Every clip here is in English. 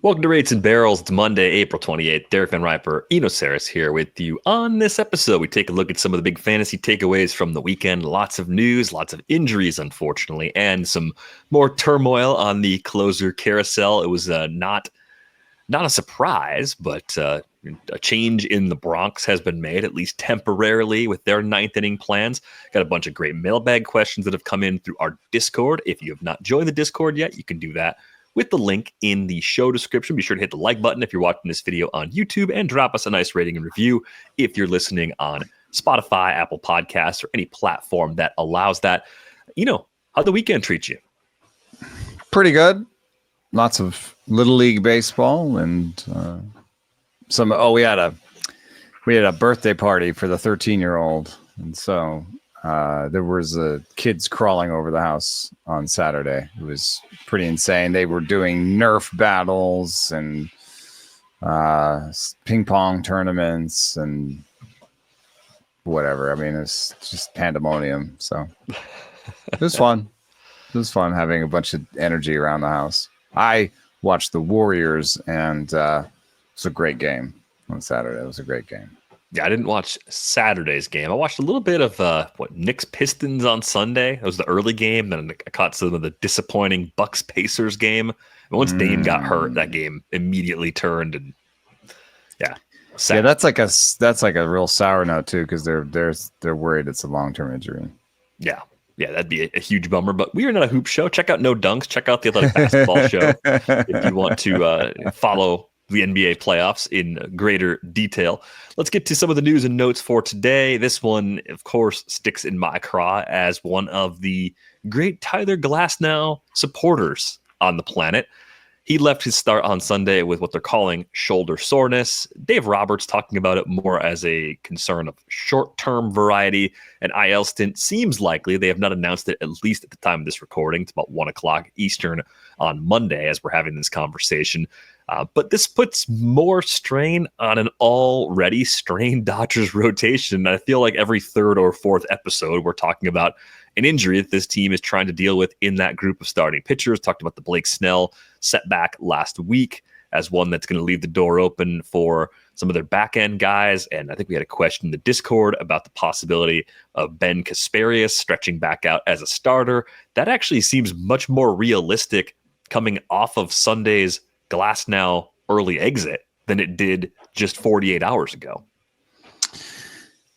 Welcome to Rates and Barrels. It's Monday, April 28th. Derek Van Riper, Eno Saris here with you. On this episode, we take a look at some of the big fantasy takeaways from the weekend. Lots of news, lots of injuries, unfortunately, and some more turmoil on the closer carousel. It was not a surprise, but a change in the Bronx has been made, at least temporarily, with their ninth inning plans. Got a bunch of great mailbag questions that have come in through our Discord. If you have not joined the Discord yet, you can do that with the link in the show description. Be sure to hit the like button if you're watching this video on YouTube and drop us a nice rating and review if you're listening on Spotify, Apple Podcasts, or any platform that allows that. How'd the weekend treat you? Pretty good. Lots of Little League baseball and we had a birthday party for the 13-year-old. And so there was kids crawling over the house on Saturday. It was pretty insane. They were doing Nerf battles and ping pong tournaments and whatever. I mean, it's just pandemonium. So it was fun. It was fun having a bunch of energy around the house. I watched the Warriors, and it was a great game on Saturday. It was a great game. Yeah, I didn't watch Saturday's game. I watched a little bit of Knicks Pistons on Sunday. It was the early game. Then I caught some of the disappointing Bucks Pacers game. And once Dame got hurt, that game immediately turned. And sad. Yeah, that's like a real sour note too, because they're worried it's a long-term injury. Yeah, that'd be a huge bummer. But we are not a hoop show. Check out No Dunks. Check out the Athletic Basketball Show if you want to follow the NBA playoffs in greater detail. Let's get to some of the news and notes for today. This one, of course, sticks in my craw as one of the great Tyler Glasnow supporters on the planet. He left his start on Sunday with what they're calling shoulder soreness. Dave Roberts talking about it more as a concern of short-term variety. An IL stint seems likely. They have not announced it, at least at the time of this recording. It's about 1 o'clock Eastern on Monday as we're having this conversation. But this puts more strain on an already strained Dodgers rotation. I feel like every third or fourth episode, we're talking about an injury that this team is trying to deal with in that group of starting pitchers. Talked about the Blake Snell setback last week as one that's going to leave the door open for some of their back end guys. And I think we had a question in the Discord about the possibility of Ben Kasparius stretching back out as a starter. That actually seems much more realistic coming off of Sunday's Glasnow early exit than it did just 48 hours ago.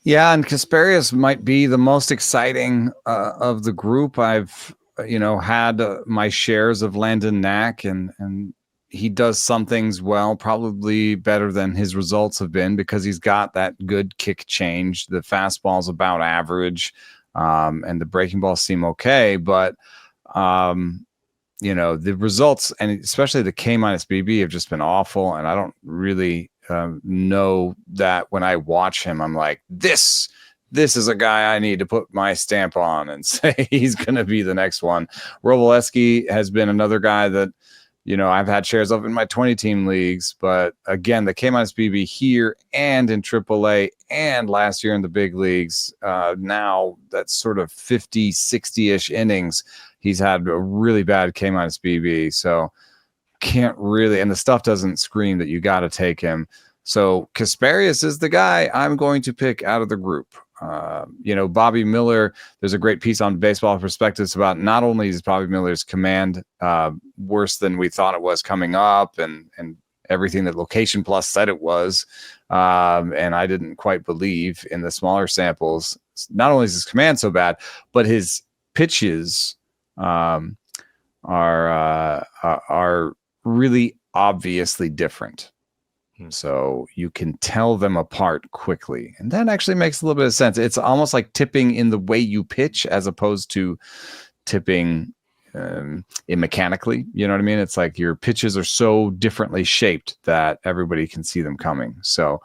Yeah, and Kasparius might be the most exciting of the group. I've had my shares of Landon Knack, and he does some things well, probably better than his results have been because he's got that good kick change. The fastball's about average, and the breaking balls seem okay, but the results, and especially the K-BB, have just been awful. And I don't really know that when I watch him, I'm like, this is a guy I need to put my stamp on and say he's going to be the next one. Robles has been another guy that, I've had shares of in my 20-team leagues. But again, the K-BB here and in AAA and last year in the big leagues, now that's sort of 50, 60-ish innings. He's had a really bad K-BB, so can't really, and the stuff doesn't scream that you got to take him. So Kasparius is the guy I'm going to pick out of the group. Bobby Miller, there's a great piece on Baseball Prospectus about not only is Bobby Miller's command worse than we thought it was coming up and everything that Location Plus said it was, and I didn't quite believe in the smaller samples. Not only is his command so bad, but his pitches are really obviously different. So you can tell them apart quickly. And that actually makes a little bit of sense. It's almost like tipping in the way you pitch as opposed to tipping mechanically. You know what I mean? It's like your pitches are so differently shaped that everybody can see them coming. So,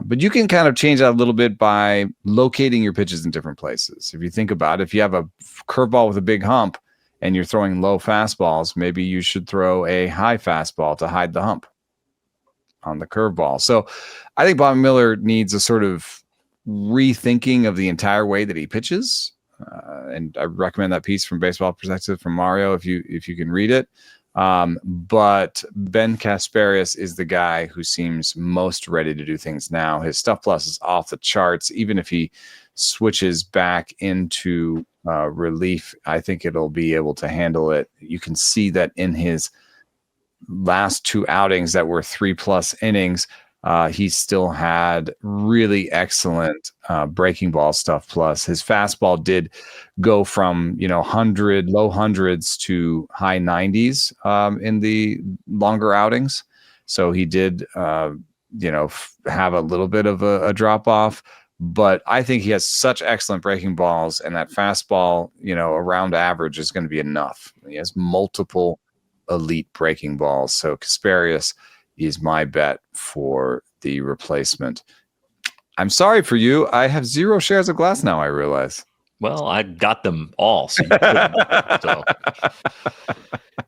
but you can kind of change that a little bit by locating your pitches in different places. If you think about it, if you have a curveball with a big hump and you're throwing low fastballs, maybe you should throw a high fastball to hide the hump on the curveball. So I think Bobby Miller needs a sort of rethinking of the entire way that he pitches. And I recommend that piece from Baseball Perspective from Mario if you can read it. But Ben Kasparius is the guy who seems most ready to do things now. His stuff plus is off the charts. Even if he switches back into relief, I think it'll be able to handle it. You can see that in his last 2 outings that were 3+ innings, he still had really excellent breaking ball stuff. Plus, his fastball did go from low hundreds to high 90s in the longer outings. So he did have a little bit of a drop off. But I think he has such excellent breaking balls, and that fastball, around average is going to be enough. He has multiple elite breaking balls. So Kasparius is my bet for the replacement. I'm sorry for you. I have 0 shares of Glasnow, I realize. Well, I got them all. So you couldn't. So,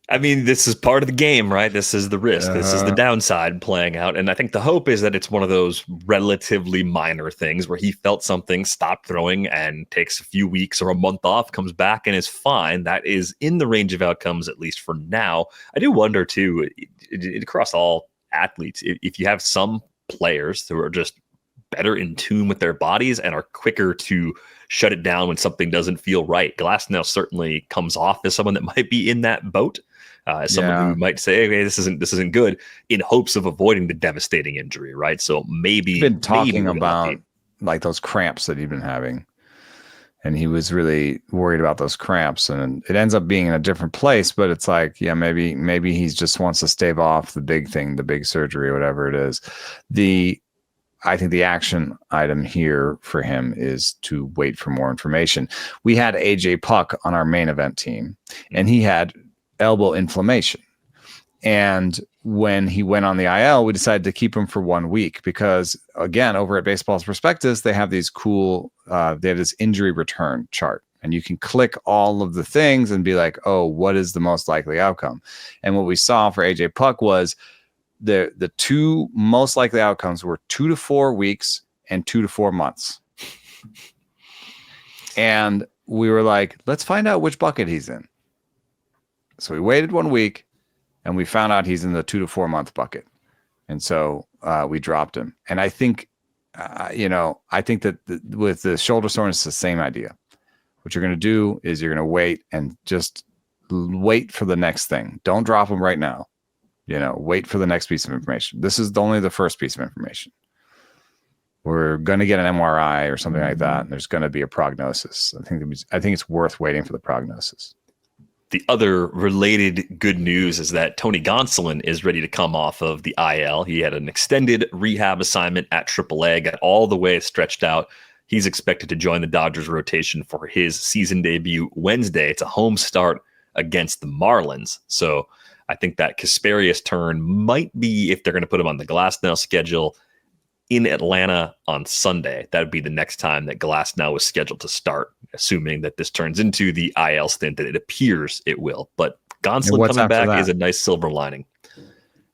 I mean, this is part of the game, right? This is the risk. This is the downside playing out. And I think the hope is that it's one of those relatively minor things where he felt something, stopped throwing, and takes a few weeks or a month off, comes back and is fine. That is in the range of outcomes, at least for now. I do wonder, too, across all athletes, if you have some players who are just better in tune with their bodies and are quicker to shut it down when something doesn't feel right. Glasnow certainly comes off as someone that might be in that boat, as someone who might say, "Okay, this isn't good," in hopes of avoiding the devastating injury, right? So maybe he's been talking about like those cramps that he'd been having, and he was really worried about those cramps, and it ends up being in a different place. But it's like, yeah, maybe he just wants to stave off the big thing, the big surgery, whatever it is. I think the action item here for him is to wait for more information. We had AJ Puck on our main event team, and he had elbow inflammation. And when he went on the IL, we decided to keep him for 1 week because, again, over at Baseball's Prospectus, they have these cool, they have this injury return chart. And you can click all of the things and be like, oh, what is the most likely outcome? And what we saw for AJ Puck was the 2 most likely outcomes were 2 to 4 weeks and 2 to 4 months. And we were like, let's find out which bucket he's in. So we waited 1 week and we found out he's in the 2 to 4 month bucket. And so we dropped him. And I think, I think that with the shoulder soreness, it's the same idea. What you're going to do is you're going to wait and just wait for the next thing. Don't drop him right now. Wait for the next piece of information. This is only the first piece of information. We're going to get an MRI or something like that, and there's going to be a prognosis. I think it's worth waiting for the prognosis. The other related good news is that Tony Gonsolin is ready to come off of the IL. He had an extended rehab assignment at AAA, got all the way stretched out. He's expected to join the Dodgers rotation for his season debut Wednesday. It's a home start against the Marlins. So I think that Kasparius turn might be, if they're going to put him on the Glasnow schedule, in Atlanta on Sunday. That would be the next time that Glasnow is scheduled to start, assuming that this turns into the IL stint that it appears it will. But Gonsolin coming back is a nice silver lining.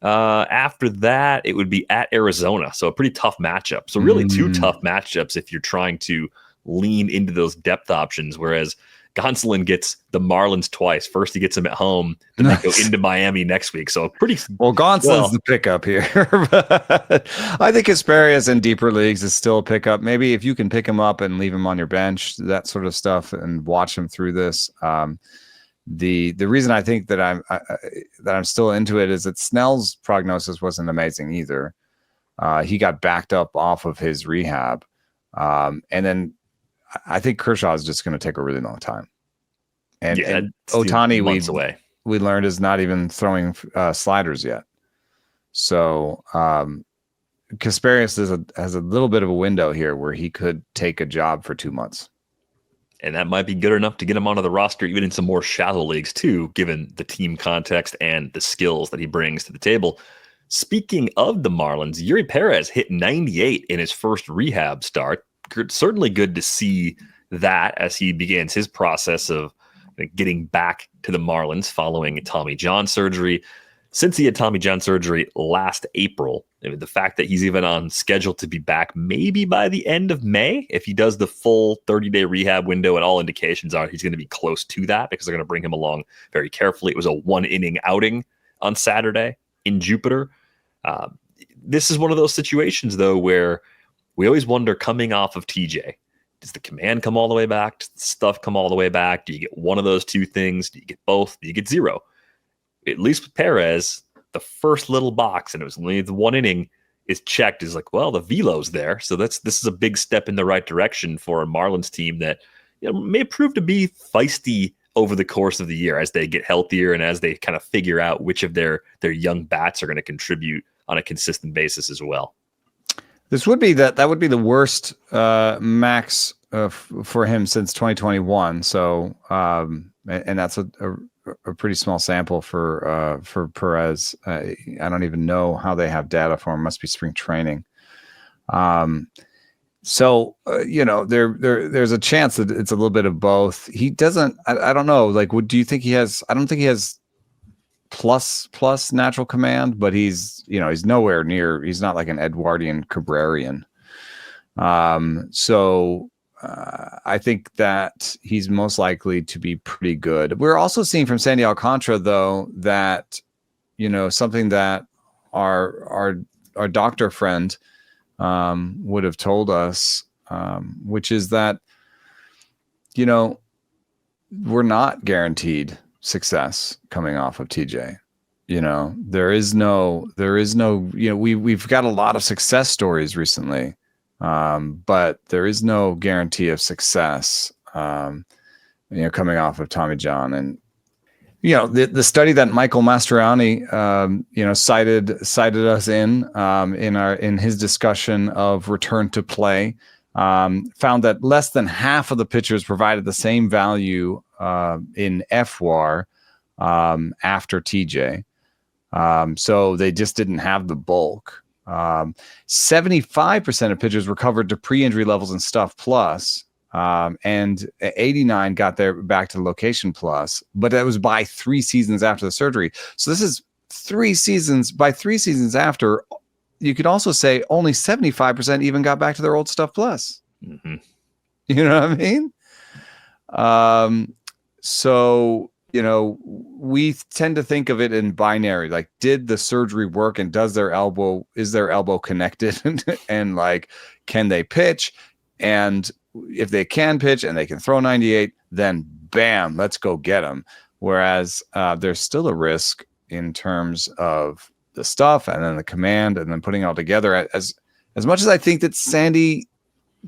After that, it would be at Arizona. So a pretty tough matchup. So really 2 tough matchups if you're trying to lean into those depth options, whereas Gonsolin gets the Marlins twice. First, he gets them at home, then they go into Miami next week. So Gonsolin's the pickup here. I think Kasparius in deeper leagues is still a pickup. Maybe if you can pick him up and leave him on your bench, that sort of stuff, and watch him through this. The reason I think that I'm still into it is that Snell's prognosis wasn't amazing either. He got backed up off of his rehab, and then I think Kershaw is just going to take a really long time. And Ohtani, we learned, is not even throwing sliders yet. So Kasparius has a little bit of a window here where he could take a job for 2 months. And that might be good enough to get him onto the roster, even in some more shallow leagues too, given the team context and the skills that he brings to the table. Speaking of the Marlins, Eury Pérez hit 98 in his first rehab start. Certainly good to see that as he begins his process of getting back to the Marlins following Tommy John surgery. since he had Tommy John surgery last April, I mean, the fact that he's even on schedule to be back maybe by the end of May, if he does the full 30-day rehab window, and all indications are he's going to be close to that because they're going to bring him along very carefully. It was a 1-inning outing on Saturday in Jupiter. This is one of those situations, though, where we always wonder, coming off of TJ, does the command come all the way back? Does the stuff come all the way back? Do you get one of those two things? Do you get both? Do you get zero? At least with Pérez, the first little box, and it was only the 1 inning, is checked. Is like, well, the velo's there, so this is a big step in the right direction for a Marlins team that may prove to be feisty over the course of the year as they get healthier and as they kind of figure out which of their young bats are going to contribute on a consistent basis as well. This would be that would be the worst max for him since 2021. So, and that's a pretty small sample for Pérez. I don't even know how they have data for him. Must be spring training. So there's a chance that it's a little bit of both. He doesn't. I don't know. Like, do you think he has? I don't think he has plus natural command, but he's nowhere near. He's not like an Edwardian Cabrerian. So I think that he's most likely to be pretty good. We're also seeing from Sandy Alcantara, though, that something that our doctor friend would have told us, which is that we're not guaranteed success coming off of TJ. There is no, we've got a lot of success stories recently, but there is no guarantee of success, coming off of Tommy John. And, the study that Michael Mastroianni, cited us in his discussion of return to play, found that less than half of the pitchers provided the same value in FWAR after TJ. So they just didn't have the bulk. 75% of pitchers recovered to pre-injury levels in Stuff Plus, and 89 got back to Location Plus, but that was by 3 seasons after the surgery. So this is 3 seasons. By 3 seasons after, you could also say only 75% even got back to their old Stuff Plus. Mm-hmm. You know what I mean? So, we tend to think of it in binary, like, did the surgery work, and is their elbow connected? And like, can they pitch? And if they can pitch and they can throw 98, then bam, let's go get them. Whereas there's still a risk in terms of the stuff and then the command and then putting it all together. As much as I think that Sandy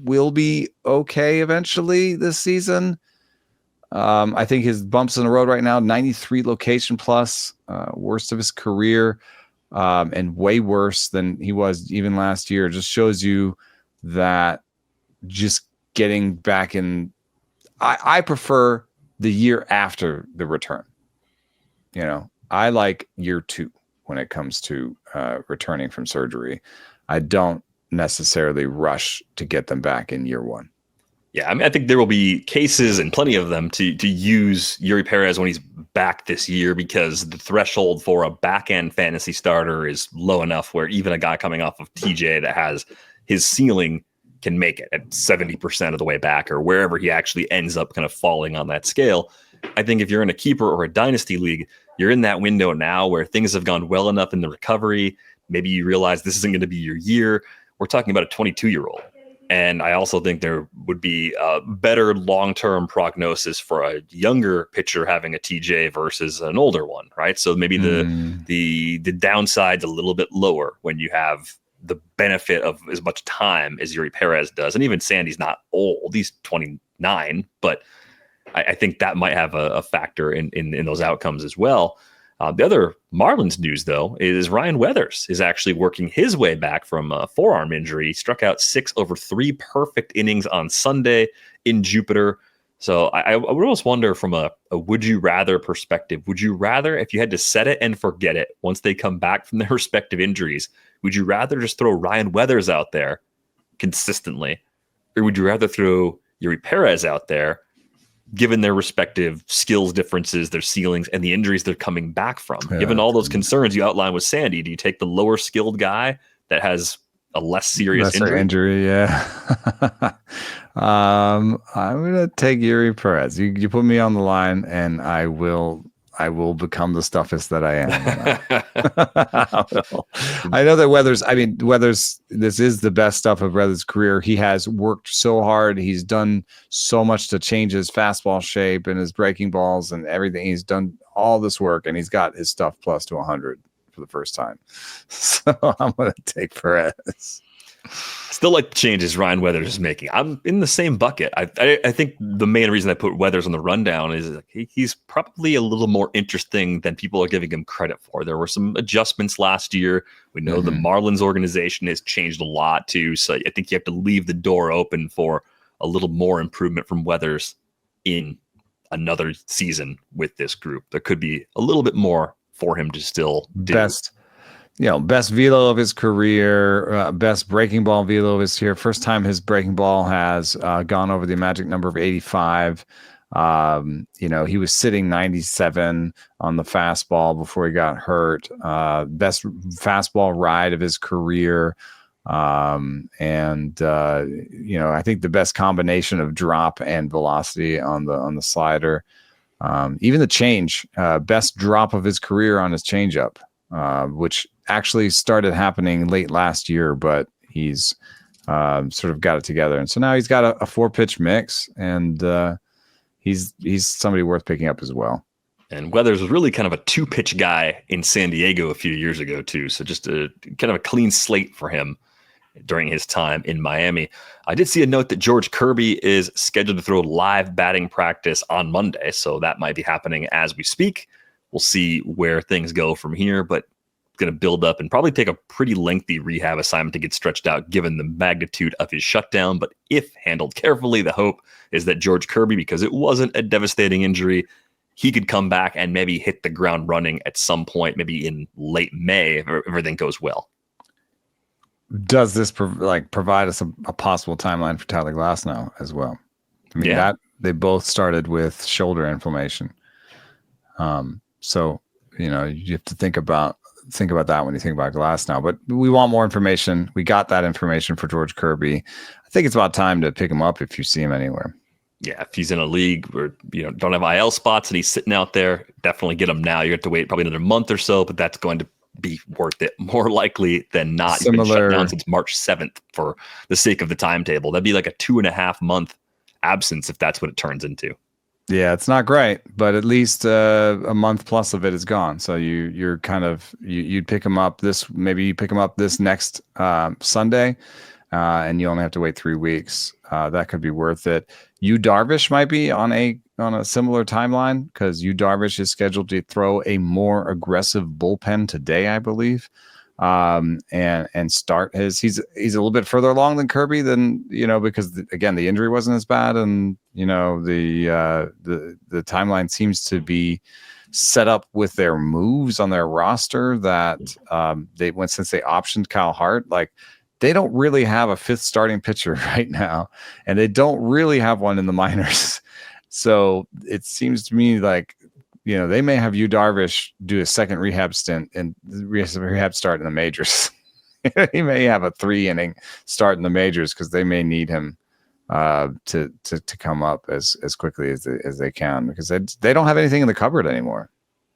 will be okay eventually this season, I think his bumps in the road right now, 93 Location Plus, worst of his career, and way worse than he was even last year, just shows you that just getting back in. I prefer the year after the return. I like year 2 when it comes to returning from surgery. I don't necessarily rush to get them back in year 1. Yeah, I mean, I think there will be cases, and plenty of them, to use Eury Pérez when he's back this year, because the threshold for a back-end fantasy starter is low enough where even a guy coming off of TJ that has his ceiling can make it at 70% of the way back, or wherever he actually ends up kind of falling on that scale. I think if you're in a keeper or a dynasty league, you're in that window now where things have gone well enough in the recovery. Maybe you realize this isn't going to be your year. We're talking about a 22-year-old. And I also think there would be a better long-term prognosis for a younger pitcher having a TJ versus an older one, right? So maybe the downside's a little bit lower when you have the benefit of as much time as Eury Pérez does. And even Sandy's not old. He's 29, but I think that might have a factor in those outcomes as well. The other Marlins news, though, is Ryan Weathers is actually working his way back from a forearm injury. He struck out 6 over 3 perfect innings on Sunday in Jupiter. So I would almost wonder, from a would you rather perspective, would you rather, if you had to set it and forget it once they come back from their respective injuries, would you rather just throw Ryan Weathers out there consistently, or would you rather throw Eury Pérez out there given their respective skills differences, their ceilings, and the injuries they're coming back from. Given all those concerns you outlined with Sandy, do you take the lower skilled guy that has a less serious injury? Yeah. I'm gonna take Eury Pérez. You put me on the line, and I will become the stuffest that I am. I know that Weathers, this is the best stuff of Weathers' career. He has worked so hard. He's done so much to change his fastball shape and his breaking balls and everything. He's done all this work, and he's got his stuff plus to 100 for the first time. So I'm going to take Perez. Still like the changes Ryan Weathers is making. I'm in the same bucket. I think the main reason I put Weathers on the rundown is he's probably a little more interesting than people are giving him credit for. There were some adjustments last year. We know the Marlins organization has changed a lot too. So I think you have to leave the door open for a little more improvement from Weathers in another season with this group. There could be a little bit more for him to still do. Best velo of his career, best breaking ball velo of his career. First time his breaking ball has gone over the magic number of 85. He was sitting 97 on the fastball before he got hurt. Best fastball ride of his career. I think the best combination of drop and velocity on the slider. Even the change, best drop of his career on his changeup, which actually started happening late last year, but he's sort of got it together. And so now he's got a 4-pitch mix, and he's somebody worth picking up as well. And Weathers was really kind of a 2-pitch guy in San Diego a few years ago too. So just a kind of a clean slate for him during his time in Miami. I did see a note that George Kirby is scheduled to throw live batting practice on Monday. So that might be happening as we speak. We'll see where things go from here, but going to build up and probably take a pretty lengthy rehab assignment to get stretched out given the magnitude of his shutdown. But if handled carefully, the hope is that George Kirby, because it wasn't a devastating injury, he could come back and maybe hit the ground running at some point, maybe in late May if everything goes well. Does this provide us a possible timeline for Tyler Glasnow as well? I mean, that they both started with shoulder inflammation. So you have to think about that when you think about Glasnow. But we want more information. We got that information for George Kirby. I think it's about time to pick him up if you see him anywhere. Yeah, if he's in a league where don't have IL spots and he's sitting out there, definitely get him now. You have to wait probably another month or so, but that's going to be worth it more likely than not. He's been shut down since March 7th for the sake of the timetable. That'd be like a 2.5 month absence if that's what it turns into. Yeah, it's not great, but at least a month plus of it is gone. So you'd pick him up maybe you pick him up this next Sunday, and you only have to wait 3 weeks. That could be worth it. Darvish might be on a similar timeline because Darvish is scheduled to throw a more aggressive bullpen today, I believe. And start he's a little bit further along than Kirby because again, the injury wasn't as bad, and the timeline seems to be set up with their moves on their roster that since they optioned Kyle Hart, they don't really have a fifth starting pitcher right now, and they don't really have one in the minors. So it seems to me like they may have Darvish do a second rehab stint and rehab start in the majors. He may have a 3-inning start in the majors because they may need him to come up as quickly as they can, because they don't have anything in the cupboard anymore.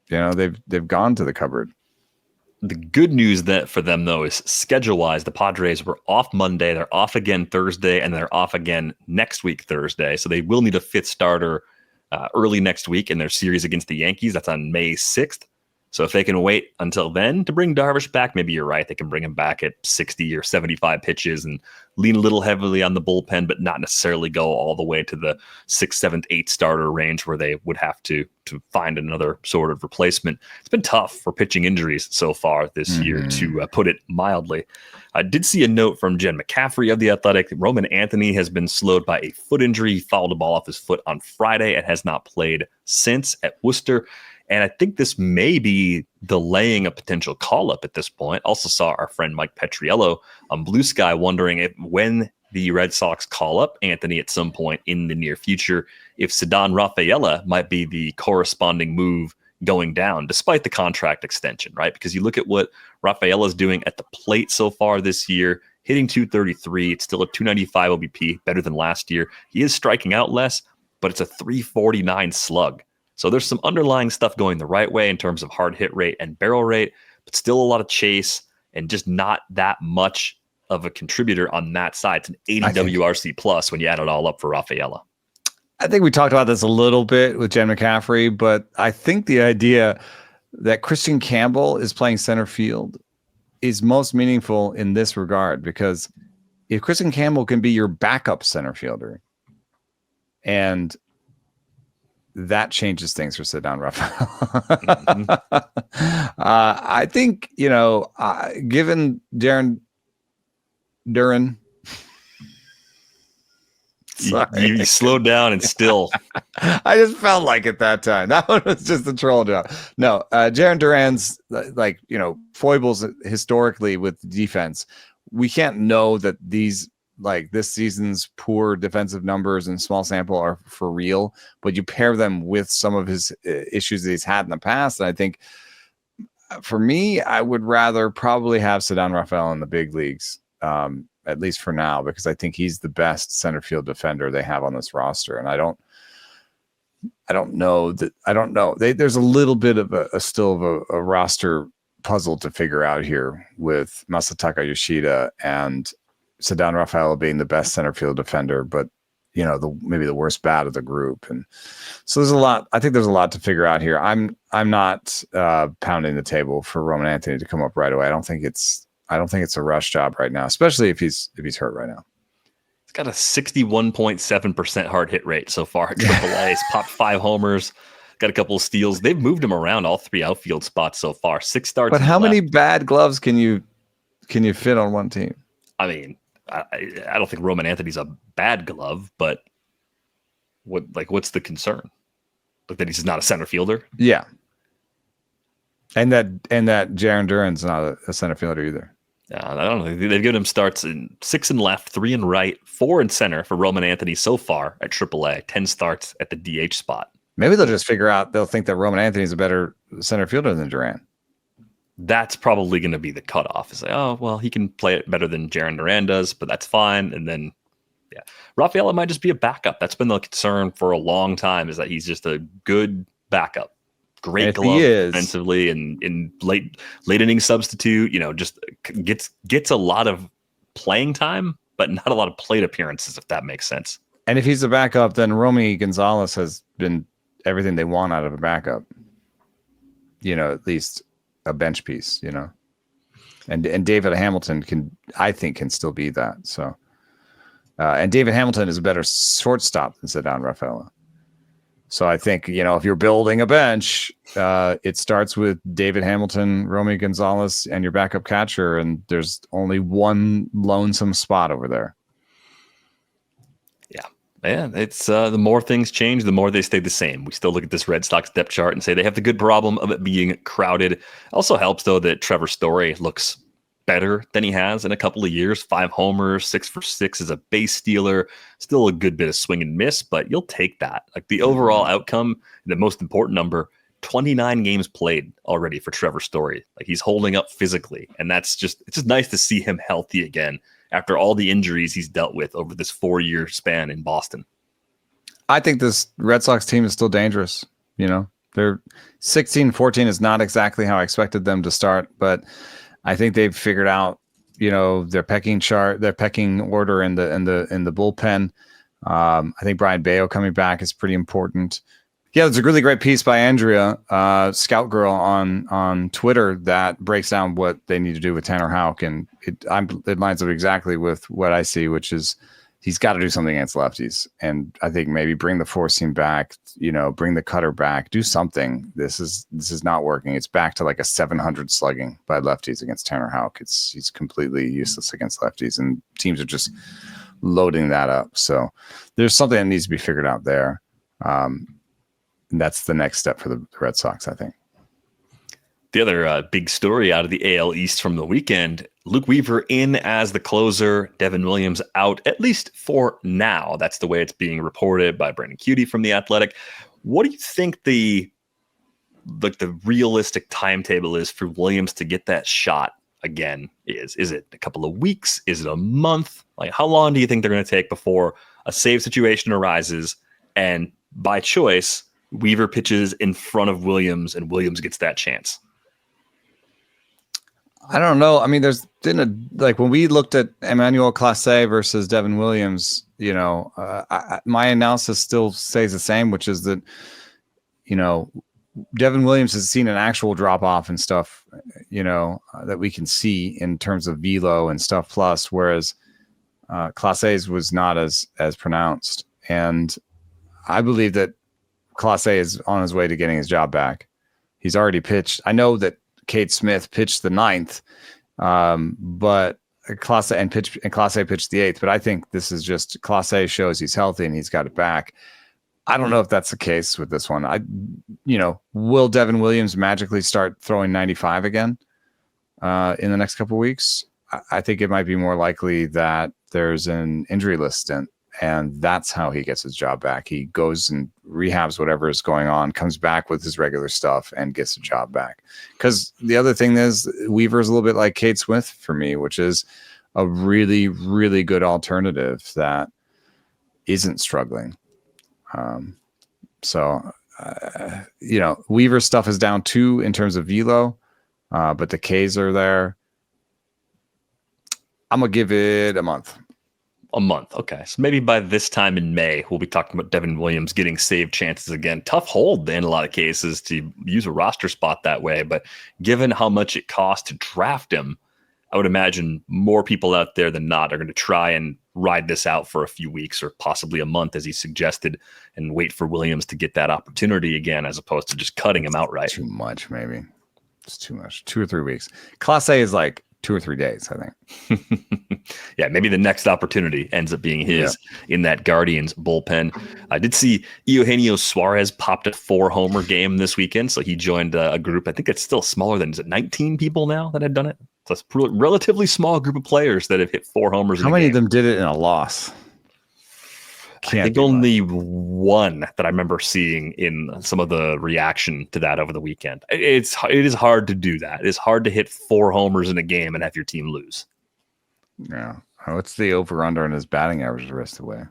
They've gone to the cupboard. The good news that for them though is schedule-wise, the Padres were off Monday, they're off again Thursday, and they're off again next week Thursday. So they will need a fifth starter early next week in their series against the Yankees. That's on May 6th. So if they can wait until then to bring Darvish back, maybe you're right. They can bring him back at 60 or 75 pitches and lean a little heavily on the bullpen, but not necessarily go all the way to the 6th, 7th, 8th starter range where they would have to find another sort of replacement. It's been tough for pitching injuries so far this year, to put it mildly. I did see a note from Jen McCaffrey of The Athletic. Roman Anthony has been slowed by a foot injury. He fouled a ball off his foot on Friday and has not played since at Worcester. And I think this may be delaying a potential call-up at this point. Also saw our friend Mike Petriello on Blue Sky wondering when the Red Sox call up Anthony at some point in the near future if Ceddanne Rafaela might be the corresponding move going down, despite the contract extension, right? Because you look at what Rafaela is doing at the plate so far this year, hitting 233. It's still a 295 OBP, better than last year. He is striking out less, but it's a 349 slug. So there's some underlying stuff going the right way in terms of hard hit rate and barrel rate, but still a lot of chase and just not that much of a contributor on that side. It's an 80 WRC plus when you add it all up for Rafaela. I think we talked about this a little bit with Jen McCaffrey, but I think the idea that Christian Campbell is playing center field is most meaningful in this regard, because if Christian Campbell can be your backup center fielder, and that changes things for Ceddanne Rafaela. I think, given Darren Duran, you slowed down and still. I just felt like it that time. That one was just a troll job. No, Jaron Duran's foibles historically with defense. We can't know that these this season's poor defensive numbers and small sample are for real, but you pair them with some of his issues that he's had in the past. And I think for me, I would rather probably have Ceddanne Rafaela in the big leagues, at least for now, because I think he's the best center field defender they have on this roster. And I don't know. There's a little bit of a roster puzzle to figure out here with Masataka Yoshida and Ceddanne Rafaela being the best center field defender, but maybe the worst bat of the group. And so there's a lot. I think there's a lot to figure out here. I'm not pounding the table for Roman Anthony to come up right away. I don't think it's a rush job right now, especially if he's hurt right now. He's got a 61.7% hard hit rate so far at AAA. He's popped 5 homers, got a couple of steals. They've moved him around all 3 outfield spots so far. 6 starts. But how many bad gloves can you fit on one team? I mean, I don't think Roman Anthony's a bad glove, but what's the concern? Like that he's not a center fielder? Yeah. And that Jaron Duran's not a center fielder either. I don't know. They've given him starts in 6 in left, 3 in right, 4 in center for Roman Anthony so far at AAA. 10 starts at the DH spot. Maybe they'll just they'll think that Roman Anthony's a better center fielder than Duran. That's probably going to be the cutoff. Is he can play it better than Jaron Duran does, but that's fine. And then, Rafaela might just be a backup. That's been the concern for a long time, is that he's just a good backup. Great glove defensively and in late inning substitute, just gets a lot of playing time, but not a lot of plate appearances, if that makes sense. And if he's a backup, then Romy Gonzalez has been everything they want out of a backup. At least a bench piece, and David Hamilton can still be that. So, and David Hamilton is a better shortstop than Ceddanne Rafaela. So I think, if you're building a bench, it starts with David Hamilton, Romy Gonzalez, and your backup catcher, and there's only one lonesome spot over there. Yeah, it's the more things change, the more they stay the same. We still look at this Red Sox depth chart and say they have the good problem of it being crowded. Also helps, though, that Trevor Story looks better than he has in a couple of years. 5 homers, 6 for 6 as a base stealer. Still a good bit of swing and miss, but you'll take that. Like the overall outcome, the most important number, 29 games played already for Trevor Story. Like he's holding up physically, and it's just nice to see him healthy again after all the injuries he's dealt with over this 4-year span in Boston. I think this Red Sox team is still dangerous. They're 16-14 is not exactly how I expected them to start, but I think they've figured out, their pecking chart, their pecking order in the bullpen. I think Brian Bayo coming back is pretty important. Yeah, there's a really great piece by Andrea, Scout Girl, on Twitter that breaks down what they need to do with Tanner Houck, and it lines up exactly with what I see, which is he's got to do something against lefties, and I think maybe bring the 4-seam back, bring the cutter back, do something. This is not working. It's back to like a 700 slugging by lefties against Tanner Houck. He's completely useless against lefties, and teams are just loading that up. So there's something that needs to be figured out there. And that's the next step for the Red Sox, I think. The other big story out of the AL East from the weekend, Luke Weaver in as the closer, Devin Williams out, at least for now. That's the way it's being reported by Brandon Cutie from The Athletic. What do you think the realistic timetable is for Williams to get that shot again? Is it a couple of weeks? Is it a month? Like, how long do you think they're going to take before a save situation arises and by choice Weaver pitches in front of Williams and Williams gets that chance? I don't know. I mean, there's been when we looked at Emmanuel Clase versus Devin Williams, my analysis still stays the same, which is that, Devin Williams has seen an actual drop off and stuff, that we can see in terms of velo and stuff plus, whereas Clase's was not as pronounced. And I believe that Clase is on his way to getting his job back. He's already pitched. I know that Cade Smith pitched the 9th, but Clase pitched the 8th. But I think this is just Clase shows he's healthy and he's got it back. I don't know if that's the case with this one. Will Devin Williams magically start throwing 95 again in the next couple of weeks? I think it might be more likely that there's an injury list stint, and that's how he gets his job back. He goes and rehabs whatever is going on, comes back with his regular stuff, and gets a job back. Because the other thing is, Weaver is a little bit like Cade Smith for me, which is a really, really good alternative that isn't struggling. Weaver's stuff is down 2 in terms of velo, but the Ks are there. I'm going to give it a month. A month. Okay. So maybe by this time in May, we'll be talking about Devin Williams getting save chances again. Tough hold in a lot of cases to use a roster spot that way. But given how much it costs to draft him, I would imagine more people out there than not are going to try and ride this out for a few weeks or possibly a month, as he suggested, and wait for Williams to get that opportunity again, as opposed to just cutting him outright. Too much, maybe. It's too much. 2 or 3 weeks. Class A is like 2 or 3 days, I think. Yeah, maybe the next opportunity ends up being his in that Guardians bullpen. I did see Eugenio Suárez popped a 4-homer game this weekend, so he joined a group. I think it's still smaller than, is it 19 people now that had done it? So it's a relatively small group of players that have hit 4 homers. How many of them did it in a loss? I think only one that I remember seeing in some of the reaction to that over the weekend. It is hard to do that. It's hard to hit 4 homers in a game and have your team lose. Yeah. What's the over-under on his batting average the rest of the way?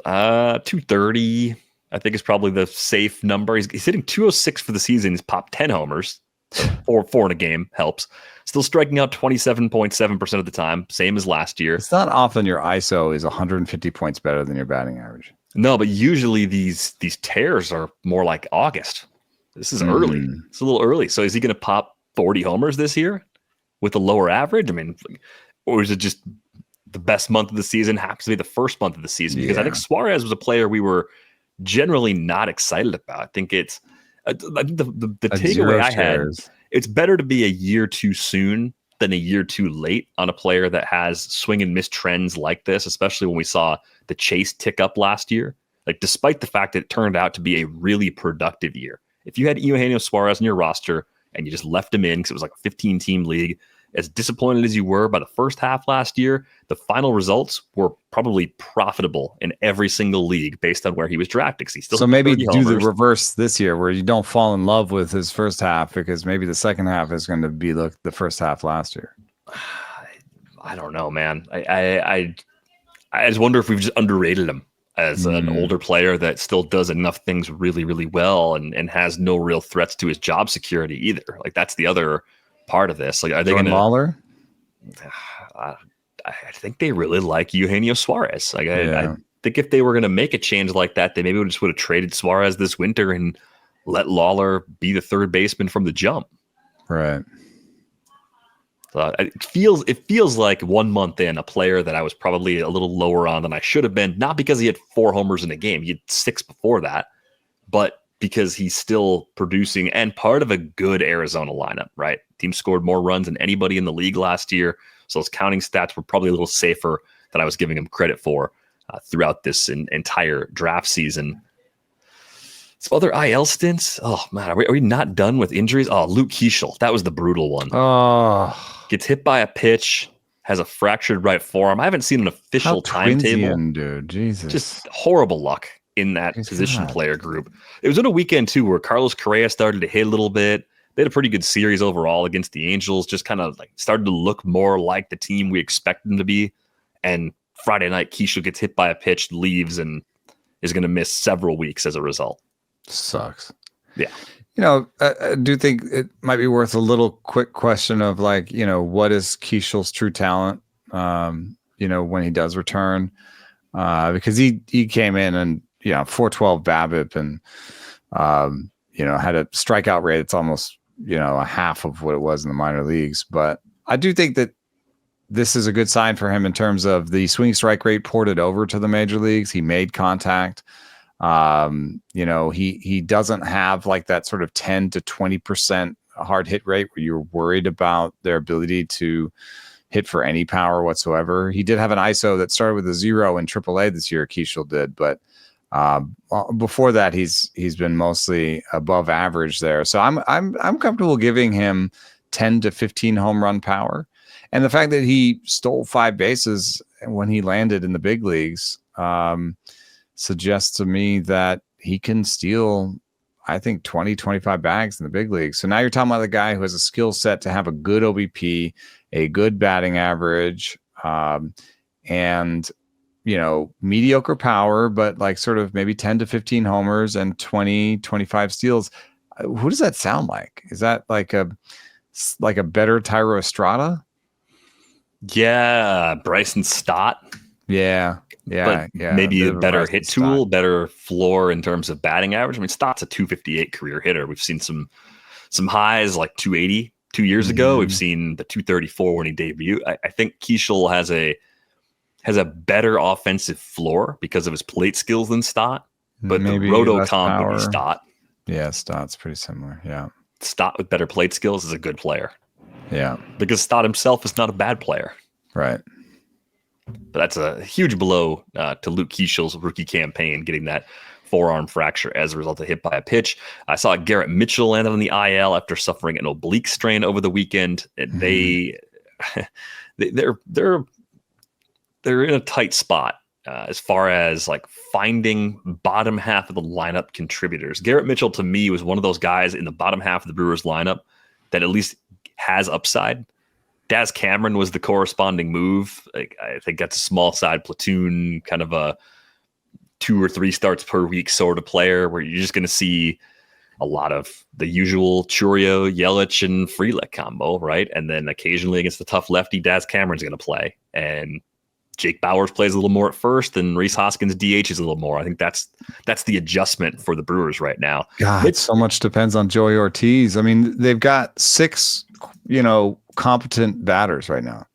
230, I think, is probably the safe number. He's hitting 206 for the season. He's popped 10 homers. So 4 in a game helps. Still striking out 27.7% of the time, same as last year. It's not often your ISO is 150 points better than your batting average. No, but usually these tears are more like August. This is early. It's a little early. So is he going to pop 40 homers this year with a lower average? I mean, or is it just the best month of the season happens to be the first month of the season? Because I think Suárez was a player we were generally not excited about. I think it's the takeaway I had. It's better to be a year too soon than a year too late on a player that has swing and miss trends like this, especially when we saw the chase tick up last year. Like, despite the fact that it turned out to be a really productive year. If you had Eugenio Suárez on your roster and you just left him in because it was like a 15-team league, as disappointed as you were by the first half last year, the final results were probably profitable in every single league based on where he was drafted. So maybe do the reverse this year, where you don't fall in love with his first half, because maybe the second half is going to be the first half last year. I don't know, man. I just wonder if we've just underrated him as an older player that still does enough things really, really well and has no real threats to his job security either. Like, that's the other part of this. Like, are they going to Lawler? I think they really like Eugenio Suárez. Like, I think if they were going to make a change like that, they maybe just would have traded Suárez this winter and let Lawler be the third baseman from the jump. Right. It feels like 1 month in, a player that I was probably a little lower on than I should have been, not because he had 4 homers in a game. He had 6 before that, but because he's still producing and part of a good Arizona lineup, right? Team scored more runs than anybody in the league last year. So those counting stats were probably a little safer than I was giving him credit for throughout this entire draft season. Some other IL stints. Oh, man, are we not done with injuries? Oh, Luke Keaschall. That was the brutal one. Oh, Gets hit by a pitch, has a fractured right forearm. I haven't seen an official timetable. Dude, Jesus. Just horrible luck in that position player group. It was in a weekend too where Carlos Correa started to hit a little bit. They had a pretty good series overall against the Angels, just kind of like started to look more like the team we expect them to be. And Friday night, Keaschall gets hit by a pitch, leaves, and is going to miss several weeks as a result. Sucks. Yeah. I do think it might be worth a little quick question of like, what is Keaschall's true talent, when he does return, because he came in and, 412 BABIP and, had a strikeout rate that's almost, a half of what it was in the minor leagues. But I do think that this is a good sign for him in terms of the swing strike rate ported over to the major leagues. He made contact. He doesn't have like that sort of 10 to 20% hard hit rate where you're worried about their ability to hit for any power whatsoever. He did have an ISO that started with a 0 in AAA this year. Keaschall did, but before that, he's been mostly above average there. So I'm comfortable giving him 10 to 15 home run power, and the fact that he stole 5 bases when he landed in the big leagues suggests to me that he can steal, I think, 20, 25 bags in the big leagues. So now you're talking about the guy who has a skill set to have a good OBP, a good batting average, and mediocre power, but like sort of maybe 10 to 15 homers and 20, 25 steals. Who does that sound like? Is that like a better Tyro Estrada? Yeah, Bryson Stott. Yeah. Maybe a better hit tool, better floor in terms of batting average. I mean, Stott's a 258 career hitter. We've seen some highs like 280 2 years ago. We've seen the 234 when he debuted. I think Keaschall has a better offensive floor because of his plate skills than Stott, but maybe the roto comp would be Stott. Yeah, Stott's pretty similar. Yeah, Stott with better plate skills is a good player. Yeah, because Stott himself is not a bad player. Right. But that's a huge blow to Luke Keaschall's rookie campaign, getting that forearm fracture as a result of hit by a pitch. I saw Garrett Mitchell landed on the IL after suffering an oblique strain over the weekend. They're in a tight spot as far as like finding bottom half of the lineup contributors. Garrett Mitchell to me was one of those guys in the bottom half of the Brewers lineup that at least has upside. Daz Cameron was the corresponding move. Like, I think that's a small side platoon, kind of a 2 or 3 starts per week sort of player where you're just going to see a lot of the usual Churio, Yelich, and Frelick combo, right? And then occasionally against the tough lefty, Daz Cameron's going to play. And Jake Bauers plays a little more at first, and Rhys Hoskins DHs a little more. I think that's the adjustment for the Brewers right now. God, so much depends on Joey Ortiz. I mean, they've got 6, competent batters right now.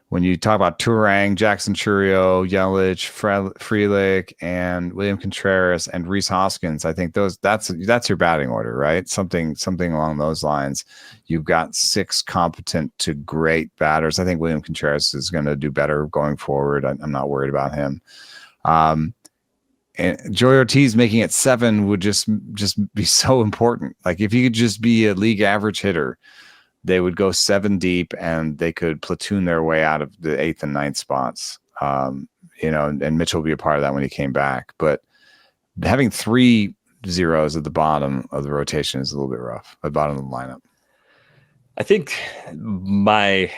When you talk about Turang, Jackson Churio, Yelich, Frelick, and William Contreras and Rhys Hoskins, I think that's your batting order, right? Something along those lines. You've got 6 competent to great batters. I think William Contreras is going to do better going forward. I'm not worried about him. And Joey Ortiz making it 7 would just be so important. Like if you could just be a league average hitter, they would go 7 deep and they could platoon their way out of the 8th and 9th spots. And Mitchell will be a part of that when he came back. But having 3 zeros at the bottom of the rotation is a little bit rough, at the bottom of the lineup. I think my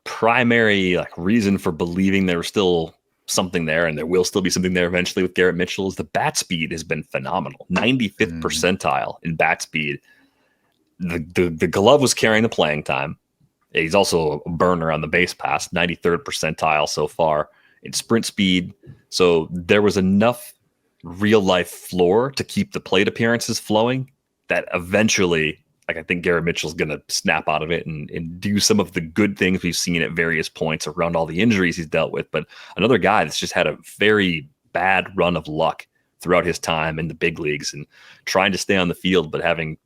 primary reason for believing there was still something there, and there will still be something there eventually with Garrett Mitchell, is the bat speed has been phenomenal. 95th percentile in bat speed. The glove was carrying the playing time. He's also a burner on the base pass, 93rd percentile so far in sprint speed. So there was enough real life floor to keep the plate appearances flowing that eventually, I think Garrett Mitchell's going to snap out of it and do some of the good things we've seen at various points around all the injuries he's dealt with. But another guy that's just had a very bad run of luck throughout his time in the big leagues and trying to stay on the field, but having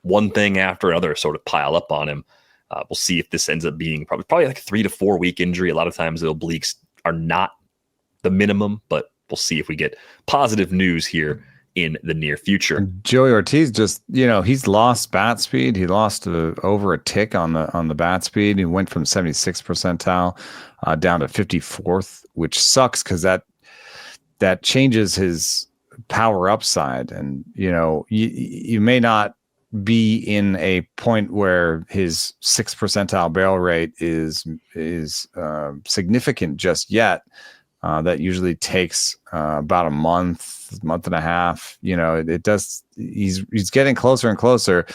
one thing after another sort of pile up on him. We'll see if this ends up being probably like a 3 to 4 week injury. A lot of times the obliques are not the minimum, but we'll see if we get positive news here in the near future. And Joey Ortiz just, he's lost bat speed. He lost over a tick on the bat speed. He went from 76th percentile down to 54th, which sucks because that changes his power upside. And, you may not be in a point where his 6th percentile barrel rate is significant just yet. That usually takes about a month and a half. It does. He's getting closer and closer,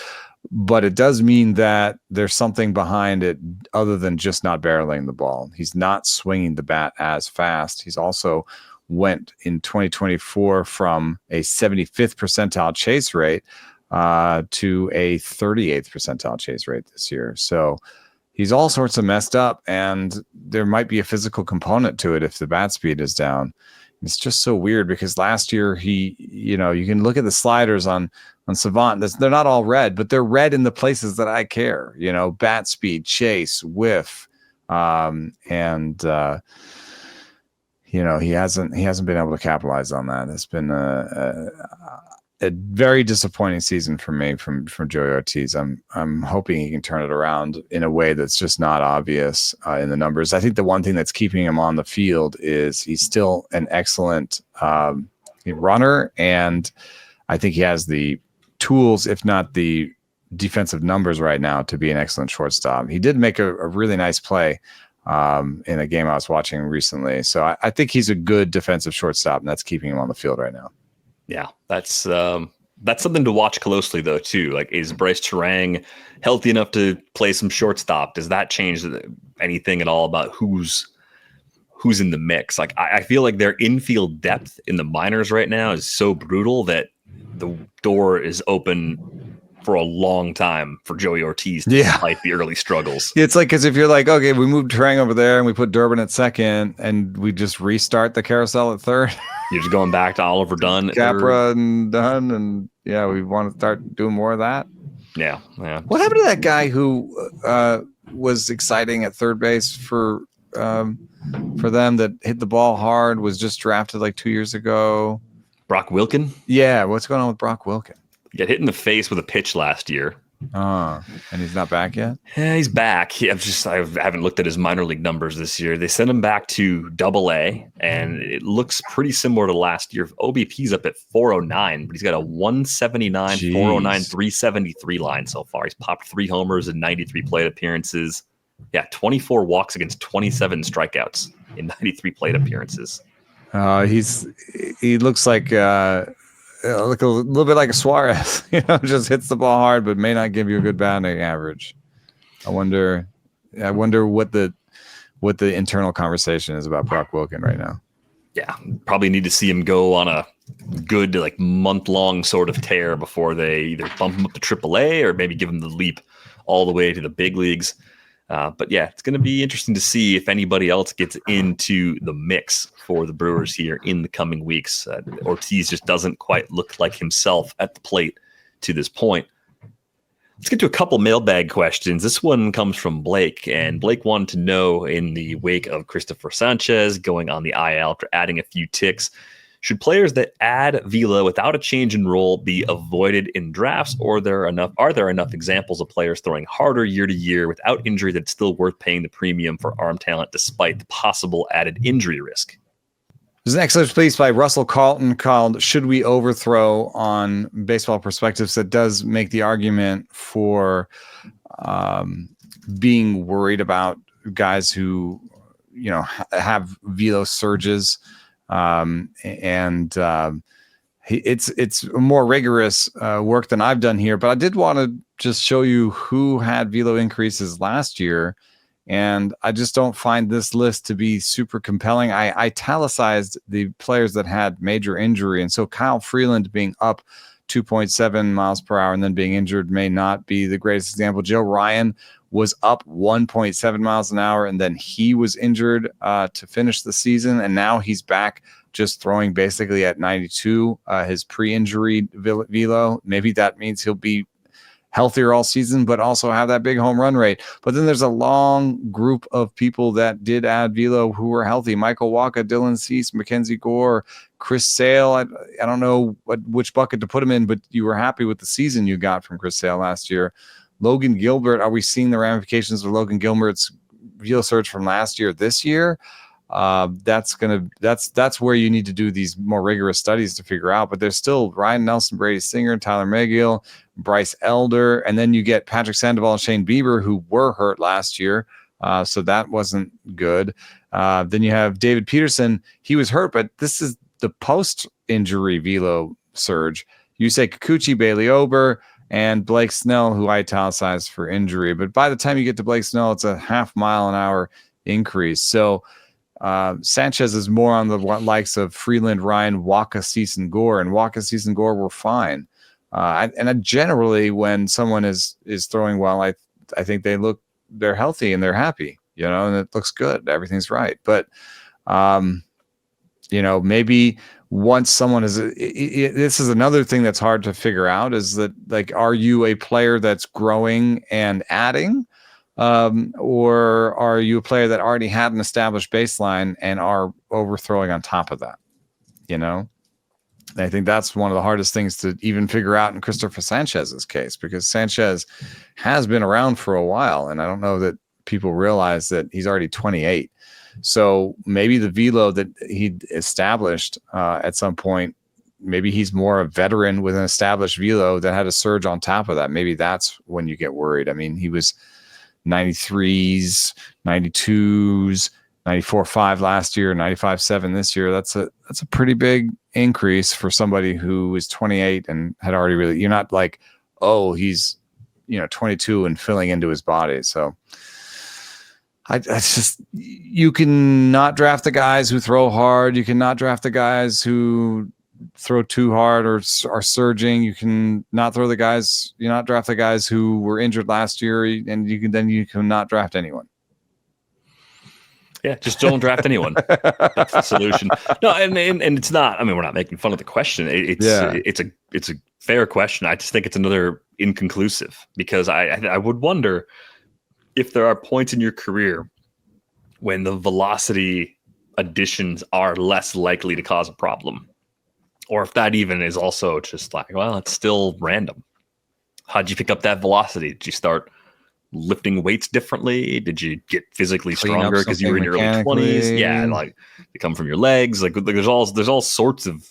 but it does mean that there's something behind it other than just not barreling the ball. He's not swinging the bat as fast. He's also went in 2024 from a 75th percentile chase rate to a 38th percentile chase rate this year. So he's all sorts of messed up, and there might be a physical component to it if the bat speed is down. It's just so weird because last year you can look at the sliders on Savant. They're not all red, but they're red in the places that I care. Bat speed, chase, whiff, and he hasn't been able to capitalize on that. It's been a very disappointing season for me from Joey Ortiz. I'm hoping he can turn it around in a way that's just not obvious in the numbers. I think the one thing that's keeping him on the field is he's still an excellent runner, and I think he has the tools, if not the defensive numbers right now, to be an excellent shortstop. He did make a really nice play in a game I was watching recently. So I think he's a good defensive shortstop, and that's keeping him on the field right now. Yeah, that's something to watch closely, though, too. Like, is Bryce Terang healthy enough to play some shortstop? Does that change anything at all about who's in the mix? Like, I feel like their infield depth in the minors right now is so brutal that the door is open for a long time for Joey Ortiz to fight the early struggles. It's like, because if you're like, okay, we moved Terang over there and we put Durbin at second and we just restart the carousel at third. You're just going back to Oliver Dunn. Capra and Dunn, and we want to start doing more of that. Yeah. What happened to that guy who was exciting at third base for them, that hit the ball hard, was just drafted like 2 years ago? Brock Wilken? Yeah, what's going on with Brock Wilken? Got hit in the face with a pitch last year. And he's not back yet? Yeah, he's back. I haven't looked at his minor league numbers this year. They sent him back to Double-A, and it looks pretty similar to last year. OBP's up at 409, but he's got a 179, 409, 373 line so far. He's popped 3 homers and 93 plate appearances. Yeah, 24 walks against 27 strikeouts in 93 plate appearances. He looks like look a little bit like a Suárez, just hits the ball hard, but may not give you a good batting average. I wonder what the internal conversation is about Brock Wilken right now. Yeah, probably need to see him go on a good month-long sort of tear before they either bump him up to AAA or maybe give him the leap all the way to the big leagues. But yeah, it's going to be interesting to see if anybody else gets into the mix for the Brewers here in the coming weeks. Ortiz just doesn't quite look like himself at the plate to this point. Let's get to a couple mailbag questions. This one comes from Blake, and Blake wanted to know, in the wake of Christopher Sanchez going on the IL after adding a few ticks, should players that add velo without a change in role be avoided in drafts, or are there enough examples of players throwing harder year to year without injury that's still worth paying the premium for arm talent despite the possible added injury risk? There's an excellent piece by Russell Carlton called "Should We Overthrow?" on Baseball Perspectives that does make the argument for being worried about guys who have velo surges. It's more rigorous work than I've done here, but I did want to just show you who had velo increases last year, and I just don't find this list to be super compelling. I italicized the players that had major injury, and so Kyle Freeland being up 2.7 miles per hour and then being injured may not be the greatest example. Joe Ryan was up 1.7 miles an hour, and then he was injured to finish the season, and now he's back just throwing basically at 92, his pre-injury velo. Maybe that means he'll be healthier all season, but also have that big home run rate. But then there's a long group of people that did add velo who were healthy: Michael Wacha, Dylan Cease, Mackenzie Gore, Chris Sale, I don't know which bucket to put him in, but you were happy with the season you got from Chris Sale last year. Logan Gilbert, are we seeing the ramifications of Logan Gilbert's velo surge from last year this year? That's where you need to do these more rigorous studies to figure out. But there's still Ryan Nelson, Brady Singer, Tyler McGill, Bryce Elder, and then you get Patrick Sandoval and Shane Bieber, who were hurt last year. So that wasn't good. Then you have David Peterson. He was hurt, but this is the post-injury velo surge. You say Kikuchi, Bailey Ober, and Blake Snell, who I italicized for injury. But by the time you get to Blake Snell, it's a half-mile-an-hour increase. So Sanchez is more on the likes of Freeland, Ryan, Waka, Cease, and Gore. And Waka, Cease, and Gore were fine. And generally, when someone is throwing well, I think they're healthy and they're happy, and it looks good. Everything's right. But, maybe once someone is, this is another thing that's hard to figure out, is that, like, are you a player that's growing and adding, or are you a player that already had an established baseline and are overthrowing on top of that? I think that's one of the hardest things to even figure out in Christopher Sanchez's case, because Sanchez has been around for a while, and I don't know that people realize that he's already 28. So maybe the velo that he established at some point, maybe he's more a veteran with an established velo that had a surge on top of that. Maybe that's when you get worried. I mean, he was 93s, 92s, 94.5 last year, 95.7 this year. That's a pretty big increase for somebody who is 28 and had already really, you're not like, oh, he's 22 and filling into his body. So I just, you can not draft the guys who throw hard. You cannot draft the guys who throw too hard or are surging. You can not throw the guys, you not draft the guys who were injured last year, and you can not draft anyone. Yeah, just don't draft anyone. That's the solution. No, and it's not. I mean, we're not making fun of the question. It's a fair question. I just think it's another inconclusive, because I would wonder if there are points in your career when the velocity additions are less likely to cause a problem, or if that even is also just like, well, it's still random. How'd you pick up that velocity? Did you start lifting weights differently? Did you get physically stronger because you were in your early 20s? Yeah, like they come from your legs. Like there's all sorts of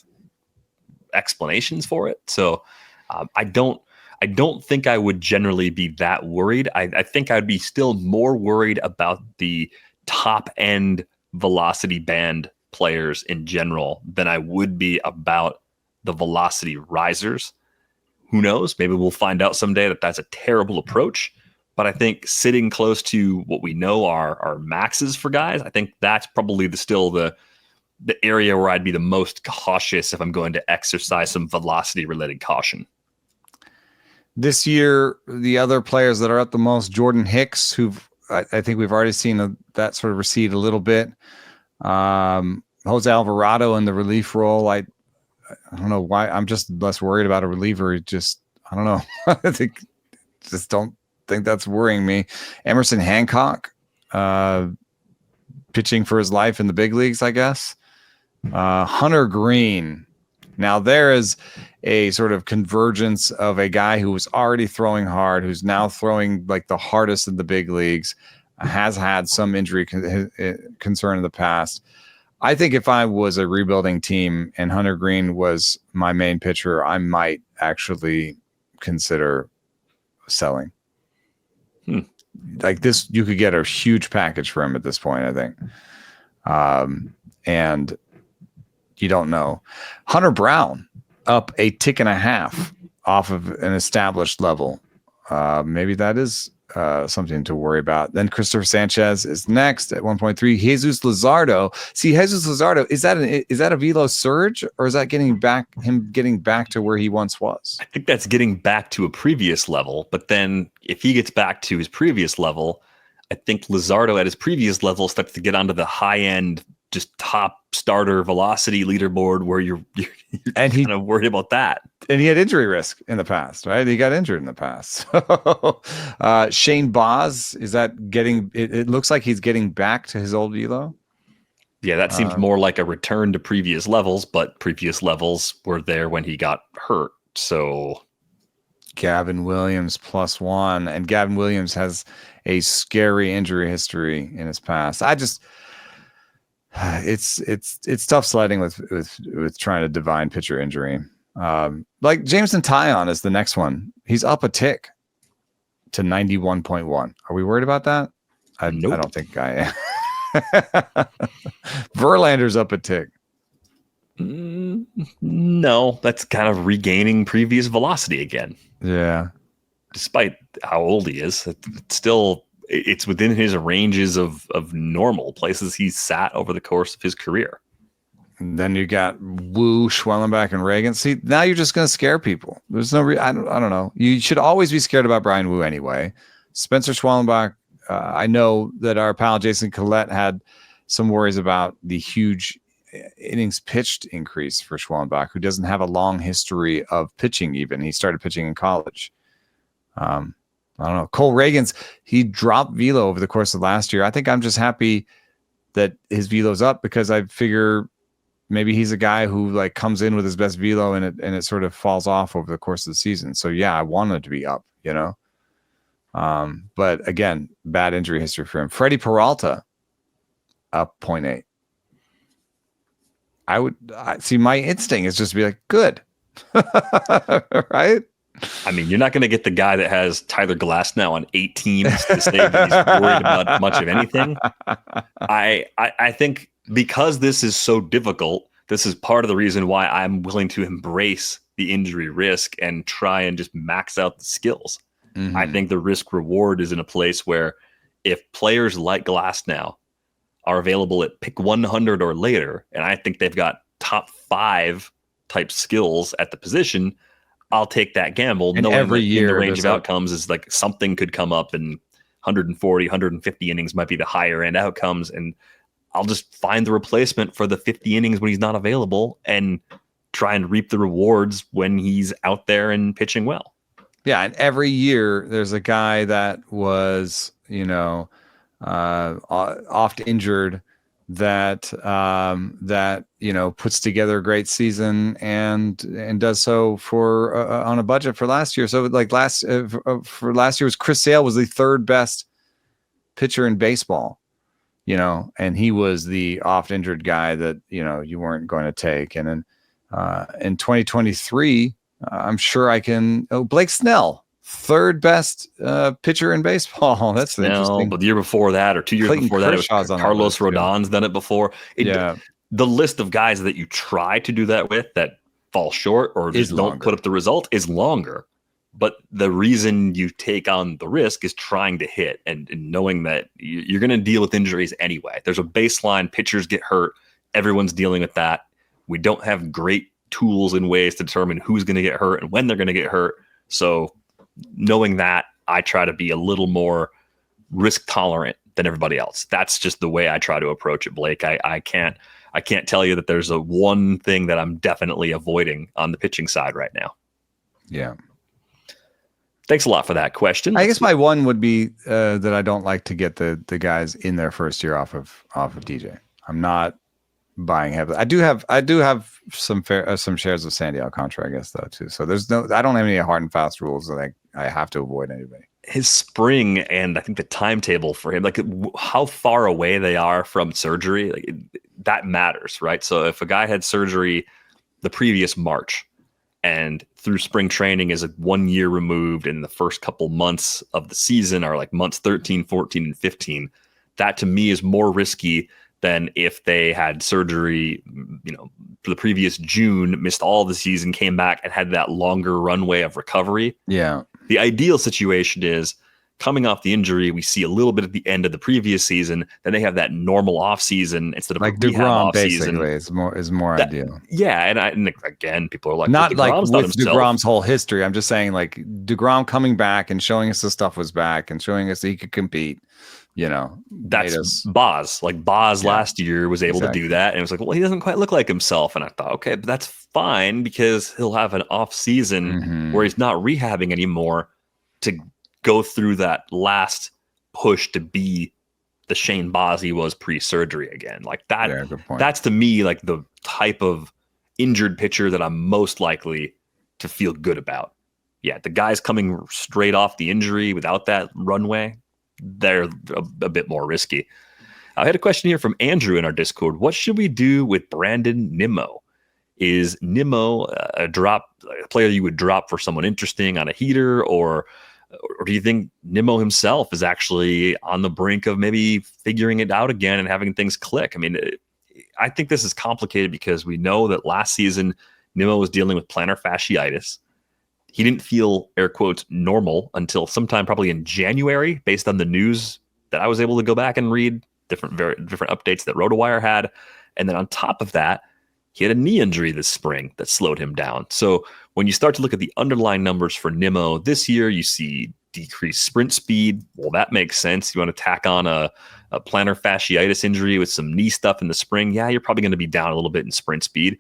explanations for it. So I don't think I would generally be that worried. I think I'd be still more worried about the top end velocity band players in general than I would be about the velocity risers. Who knows? Maybe we'll find out someday that that's a terrible approach. But I think sitting close to what we know are maxes for guys, I think that's probably still the area where I'd be the most cautious if I'm going to exercise some velocity-related caution. This year, the other players that are at the most, Jordan Hicks, who I think we've already seen that sort of recede a little bit. Jose Alvarado in the relief role. I don't know why. I'm just less worried about a reliever. I don't know. I don't think that's worrying me. Emerson Hancock, pitching for his life in the big leagues, I guess. Hunter Green. Now there is a sort of convergence of a guy who was already throwing hard, who's now throwing like the hardest in the big leagues, has had some injury concern in the past. I think if I was a rebuilding team and Hunter Green was my main pitcher, I might actually consider selling. Like this, you could get a huge package for him at this point, I think. And you don't know. Hunter Brown up a tick and a half off of an established level. Maybe that is something to worry about. Then Christopher Sanchez is next at 1.3. Jesus Luzardo. See, Jesus Luzardo, is that a velo surge, or is that getting back to where he once was? I think that's getting back to a previous level. But then if he gets back to his previous level, I think Luzardo at his previous level starts to get onto the high end, just top starter velocity leaderboard where you're kind of worried about that. And he had injury risk in the past, right? He got injured in the past. Shane Baz, is that getting? It looks like he's getting back to his old velo. Yeah, that seems more like a return to previous levels, but previous levels were there when he got hurt. So Gavin Williams +1, and Gavin Williams has a scary injury history in his past. It's tough sledding with trying to divine pitcher injury. Like Jameson Taillon is the next one. He's up a tick to 91.1. Are we worried about that? Nope. I don't think I am. Verlander's up a tick. No, that's kind of regaining previous velocity again. Yeah. Despite how old he is, it's within his ranges of normal places he's sat over the course of his career. And then you got Wu, Schwellenbach, and Reagan. See, now you're just going to scare people. There's no I don't know. You should always be scared about Brian Wu anyway. Spencer Schwellenbach, I know that our pal Jason Collette had some worries about the huge innings pitched increase for Schwellenbach, who doesn't have a long history of pitching even. He started pitching in college. I don't know. Cole Reagans, he dropped velo over the course of last year. I think I'm just happy that his velo's up because I figure maybe he's a guy who like comes in with his best velo and it sort of falls off over the course of the season. So yeah, I want him to be up, you know. But again, bad injury history for him. Freddie Peralta up 0.8. I see my instinct is just to be like, good. Right? I mean, you're not going to get the guy that has Tyler Glasnow on 8 teams to say that he's worried about much of anything. I think because this is so difficult, this is part of the reason why I'm willing to embrace the injury risk and try and just max out the skills. Mm-hmm. I think the risk reward is in a place where if players like Glasnow are available at pick 100 or later, and I think they've got top 5 type skills at the position, I'll take that gamble. And knowing every year the range of outcomes is like something could come up and 140, 150 innings might be the higher end outcomes. And I'll just find the replacement for the 50 innings when he's not available and try and reap the rewards when he's out there and pitching well. Yeah. And every year there's a guy that was, oft injured that puts together a great season and does so for on a budget for last year. So like for last year was Chris Sale was the 3rd best pitcher in baseball, and he was the oft injured guy that you weren't going to take. And then in 2023, I'm sure I can. Blake Snell. 3rd best pitcher in baseball. That's interesting. But the year before that, or 2 years before that, it was Carlos Rodon's done it before. The list of guys that you try to do that with that fall short or just don't put up the result is longer. But the reason you take on the risk is trying to hit and knowing that you're going to deal with injuries anyway. There's a baseline. Pitchers get hurt. Everyone's dealing with that. We don't have great tools and ways to determine who's going to get hurt and when they're going to get hurt. So knowing that, I try to be a little more risk tolerant than everybody else. That's just the way I try to approach it, Blake. I can't tell you that there's a one thing that I'm definitely avoiding on the pitching side right now. Yeah. Thanks a lot for that question. I guess my one would be that I don't like to get the guys in their first year off of DJ. I'm not buying heavily. I do have some shares of Sandy Alcantara, I guess, though, too. So I don't have any hard and fast rules that I have to avoid anybody. His spring and I think the timetable for him, like how far away they are from surgery, that matters, right? So if a guy had surgery the previous March and through spring training is 1 year removed and the first couple months of the season are like months 13, 14, and 15, that to me is more risky than if they had surgery, for the previous June, missed all the season, came back and had that longer runway of recovery. Yeah. The ideal situation is coming off the injury, we see a little bit at the end of the previous season, then they have that normal off season instead of like DeGrom basically is more ideal. Yeah. And again, people are like, not like with DeGrom's whole history. I'm just saying like DeGrom coming back and showing us the stuff was back and showing us that he could compete. That's Boz. Like Boz last year was able to do that. And it was like, well, he doesn't quite look like himself. And I thought, okay, but that's fine because he'll have an off season where he's not rehabbing anymore to go through that last push to be the Shane Baz he was pre-surgery again. Like that. Yeah, good point. That's to me like the type of injured pitcher that I'm most likely to feel good about. Yeah, the guys coming straight off the injury without that runway, they're a bit more risky. I had a question here from Andrew in our Discord. What should we do with Brandon Nimmo? Is Nimmo a player you would drop for someone interesting on a heater, or do you think Nimmo himself is actually on the brink of maybe figuring it out again and having things click? I mean, I think this is complicated because we know that last season Nimmo was dealing with plantar fasciitis. He didn't feel, air quotes, normal until sometime probably in January, based on the news that I was able to go back and read, different updates that RotoWire had. And then on top of that, he had a knee injury this spring that slowed him down. So when you start to look at the underlying numbers for Nimmo this year, you see decreased sprint speed. Well, that makes sense. You want to tack on a plantar fasciitis injury with some knee stuff in the spring. Yeah, you're probably going to be down a little bit in sprint speed.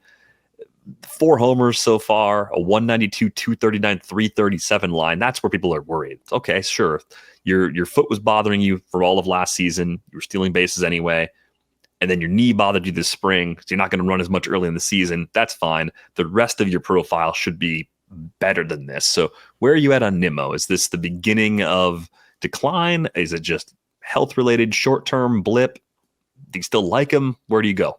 4 homers so far, a 192, 239, 337 line. That's where people are worried. Okay, sure. Your foot was bothering you for all of last season. You were stealing bases anyway. And then your knee bothered you this spring, so you're not going to run as much early in the season. That's fine. The rest of your profile should be better than this. So where are you at on Nimmo? Is this the beginning of decline? Is it just health-related short-term blip? Do you still like him? Where do you go?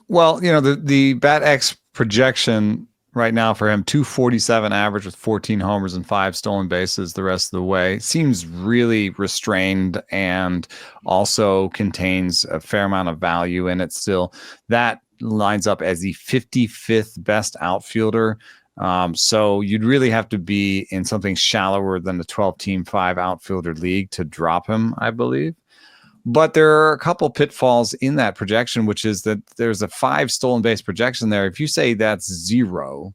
Well, the BatX projection right now for him, 247 average with 14 homers and 5 stolen bases the rest of the way, seems really restrained and also contains a fair amount of value in it still. That lines up as the 55th best outfielder. So you'd really have to be in something shallower than the 12-team 5 outfielder league to drop him, I believe. But there are a couple pitfalls in that projection, which is that there's a 5 stolen base projection there. If you say that's 0,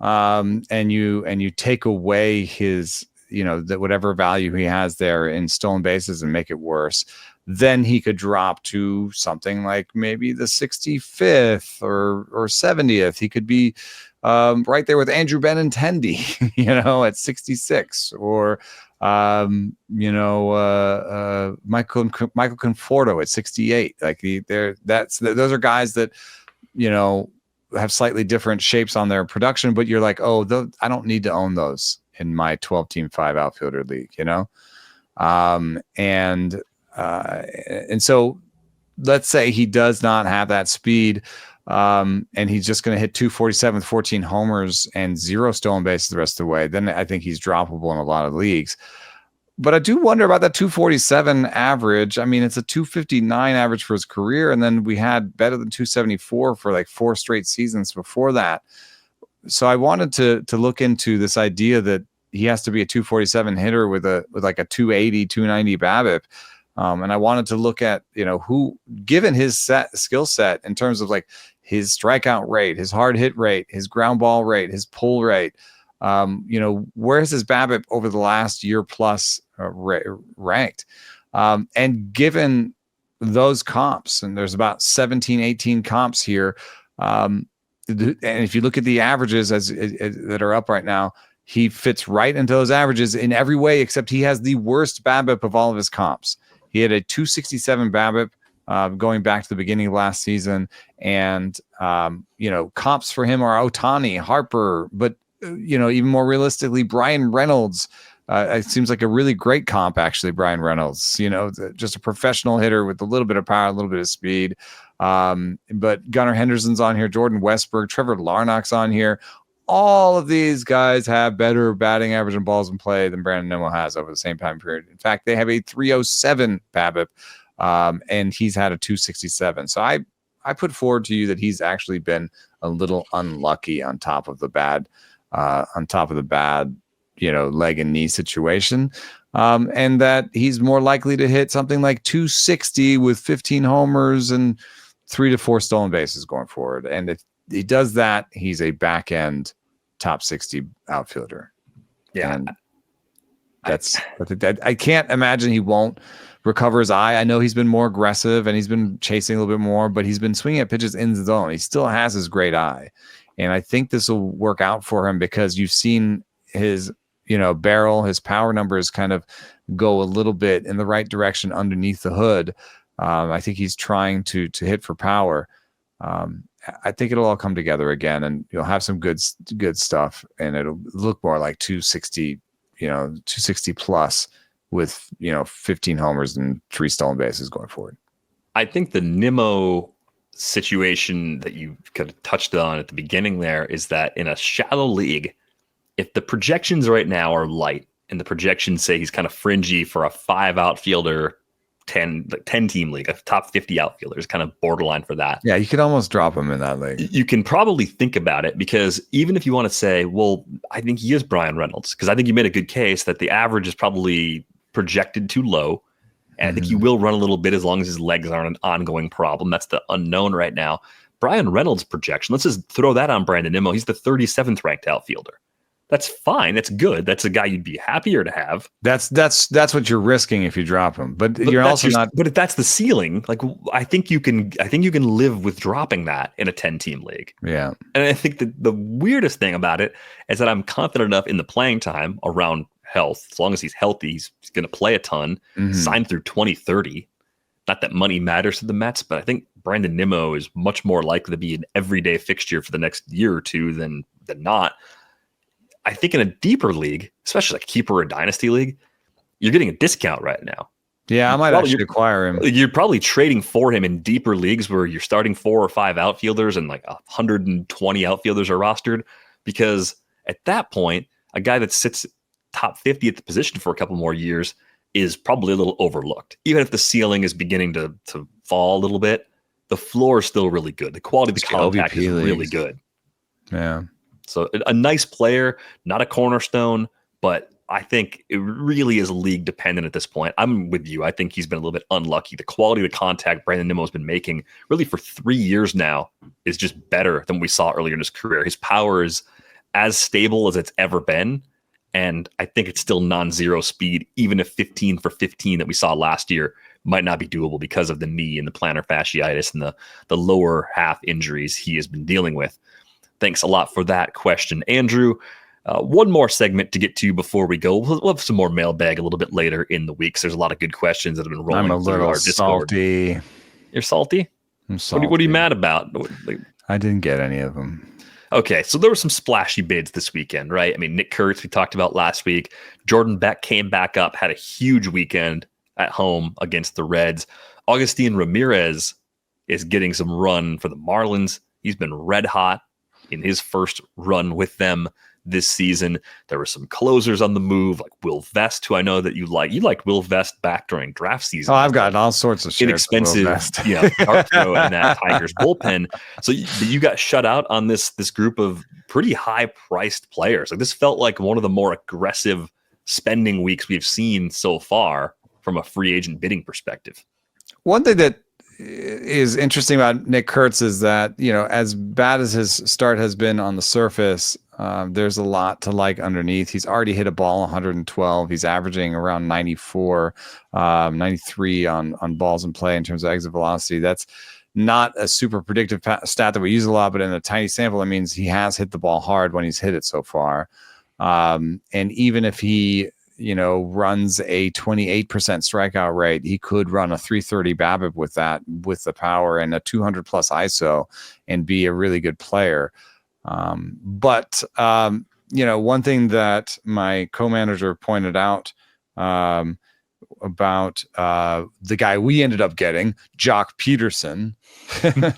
and you take away his, that whatever value he has there in stolen bases and make it worse, then he could drop to something like maybe the 65th or 70th. He could be right there with Andrew Benintendi, at 66, or Michael Conforto at 68. Like those are guys that, have slightly different shapes on their production, but you're like, I don't need to own those in my 12-team 5 outfielder league, and so let's say he does not have that speed, and he's just going to hit 247 with 14 homers and 0 stolen bases the rest of the way. Then I think he's droppable in a lot of leagues. But I do wonder about that 247 average. I mean, it's a 259 average for his career, and then we had better than 274 for like 4 straight seasons before that. So I wanted to look into this idea that he has to be a 247 hitter with like a 280, 290 BABIP. And I wanted to look at, who, given his skill set in terms of like his strikeout rate, his hard hit rate, his ground ball rate, his pull rate, where's his BABIP over the last year plus ranked? And given those comps, and there's about 17, 18 comps here. And if you look at the averages that are up right now, he fits right into those averages in every way, except he has the worst BABIP of all of his comps. He had a 267 BABIP going back to the beginning of last season. And, comps for him are Ohtani, Harper, but, even more realistically, Brian Reynolds. It seems like a really great comp, actually, Brian Reynolds, just a professional hitter with a little bit of power, a little bit of speed. But Gunnar Henderson's on here, Jordan Westberg, Trevor Larnach's on here. All of these guys have better batting average and balls in play than Brandon Nimmo has over the same time period. In fact, they have a 307 BABIP, and he's had a 267. So I put forward to you that he's actually been a little unlucky on top of the bad, leg and knee situation. And that he's more likely to hit something like 260 with 15 homers and 3 to 4 stolen bases going forward. And if he does that, he's a back end top 60 outfielder. Yeah. And I can't imagine he won't recover his eye. I know he's been more aggressive and he's been chasing a little bit more, but he's been swinging at pitches in the zone. He still has his great eye. And I think this will work out for him because you've seen his barrel. His power numbers kind of go a little bit in the right direction underneath the hood. I think he's trying to hit for power. I think it'll all come together again, and you'll have some good stuff, and it'll look more like 260, 260 plus with 15 homers and 3 stolen bases going forward. I think the Nimmo situation that you kind of touched on at the beginning there is that in a shallow league, if the projections right now are light and the projections say he's kind of fringy for a 5 outfielder, 10 team league, a top 50 outfielder is kind of borderline for that. Yeah, you could almost drop him in that league. You can probably think about it, because even if you want to say, well, I think he is Brian Reynolds, because I think you made a good case that the average is probably projected too low. And I think he will run a little bit as long as his legs aren't an ongoing problem. That's the unknown right now. Brian Reynolds' projection, let's just throw that on Brandon Nimmo. He's the 37th ranked outfielder. That's fine. That's good. That's a guy you'd be happier to have. That's what you're risking if you drop him. But you're also not. But if that's the ceiling, like I think you can live with dropping that in a 10-team league. Yeah. And I think that the weirdest thing about it is that I'm confident enough in the playing time around health. As long as he's healthy, he's going to play a ton. Signed through 2030. Not that money matters to the Mets, but I think Brandon Nimmo is much more likely to be an everyday fixture for the next year or two than not. I think in a deeper league, especially like keeper or dynasty league, you're getting a discount right now. Yeah, I might actually acquire him. You're probably trading for him in deeper leagues where you're starting 4 or 5 outfielders and like 120 outfielders are rostered, because at that point, a guy that sits top 50 at the position for a couple more years is probably a little overlooked. Even if the ceiling is beginning to fall a little bit, the floor is still really good. The quality of the contact is really good. Yeah. So a nice player, not a cornerstone, but I think it really is league dependent at this point. I'm with you. I think he's been a little bit unlucky. The quality of the contact Brandon Nimmo has been making really for 3 years now is just better than we saw earlier in his career. His power is as stable as it's ever been. And I think it's still non-zero speed, even if 15 for 15 that we saw last year might not be doable because of the knee and the plantar fasciitis and the lower half injuries he has been dealing with. Thanks a lot for that question, Andrew. One more segment to get to before we go. We'll have some more mailbag a little bit later in the week. So there's a lot of good questions that have been rolling. I'm a little salty. You're salty? I'm salty. What are you mad about? I didn't get any of them. Okay, so there were some splashy bids this weekend, right? I mean, Nick Kurtz, we talked about last week. Jordan Beck came back up, had a huge weekend at home against the Reds. Agustín Ramírez is getting some run for the Marlins. He's been red hot in his first run with them this season. There were some closers on the move, like Will Vest, who I know that you like. You liked Will Vest back during draft season. Oh, I've got all sorts of inexpensive, dart throw in that Tigers bullpen. So you got shut out on this group of pretty high-priced players. Like, this felt like one of the more aggressive spending weeks we've seen so far from a free agent bidding perspective. One thing that is interesting about Nick Kurtz is that, as bad as his start has been on the surface, there's a lot to like underneath. He's already hit a ball 112. He's averaging around 94, 93 on balls in play in terms of exit velocity. That's not a super predictive stat that we use a lot, but in a tiny sample, it means he has hit the ball hard when he's hit it so far. And even if he runs a 28% strikeout rate, he could run a 330 BABIP with that, with the power and a 200 plus ISO, and be a really good player. But one thing that my co-manager pointed out about the guy we ended up getting, Jock Peterson, is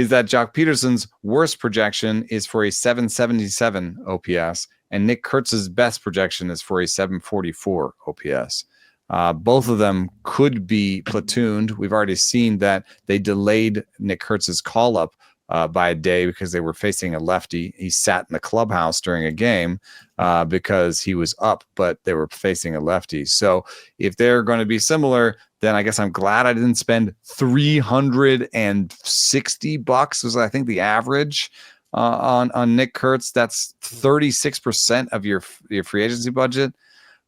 that Jock Peterson's worst projection is for a 777 OPS, and Nick Kurtz's best projection is for a 744 OPS. Both of them could be platooned. We've already seen that they delayed Nick Kurtz's call-up by a day because they were facing a lefty. He sat in the clubhouse during a game because he was up, but they were facing a lefty. So if they're going to be similar, then I guess I'm glad I didn't spend $360 was, I think, the average on Nick Kurtz. That's 36% of your free agency budget.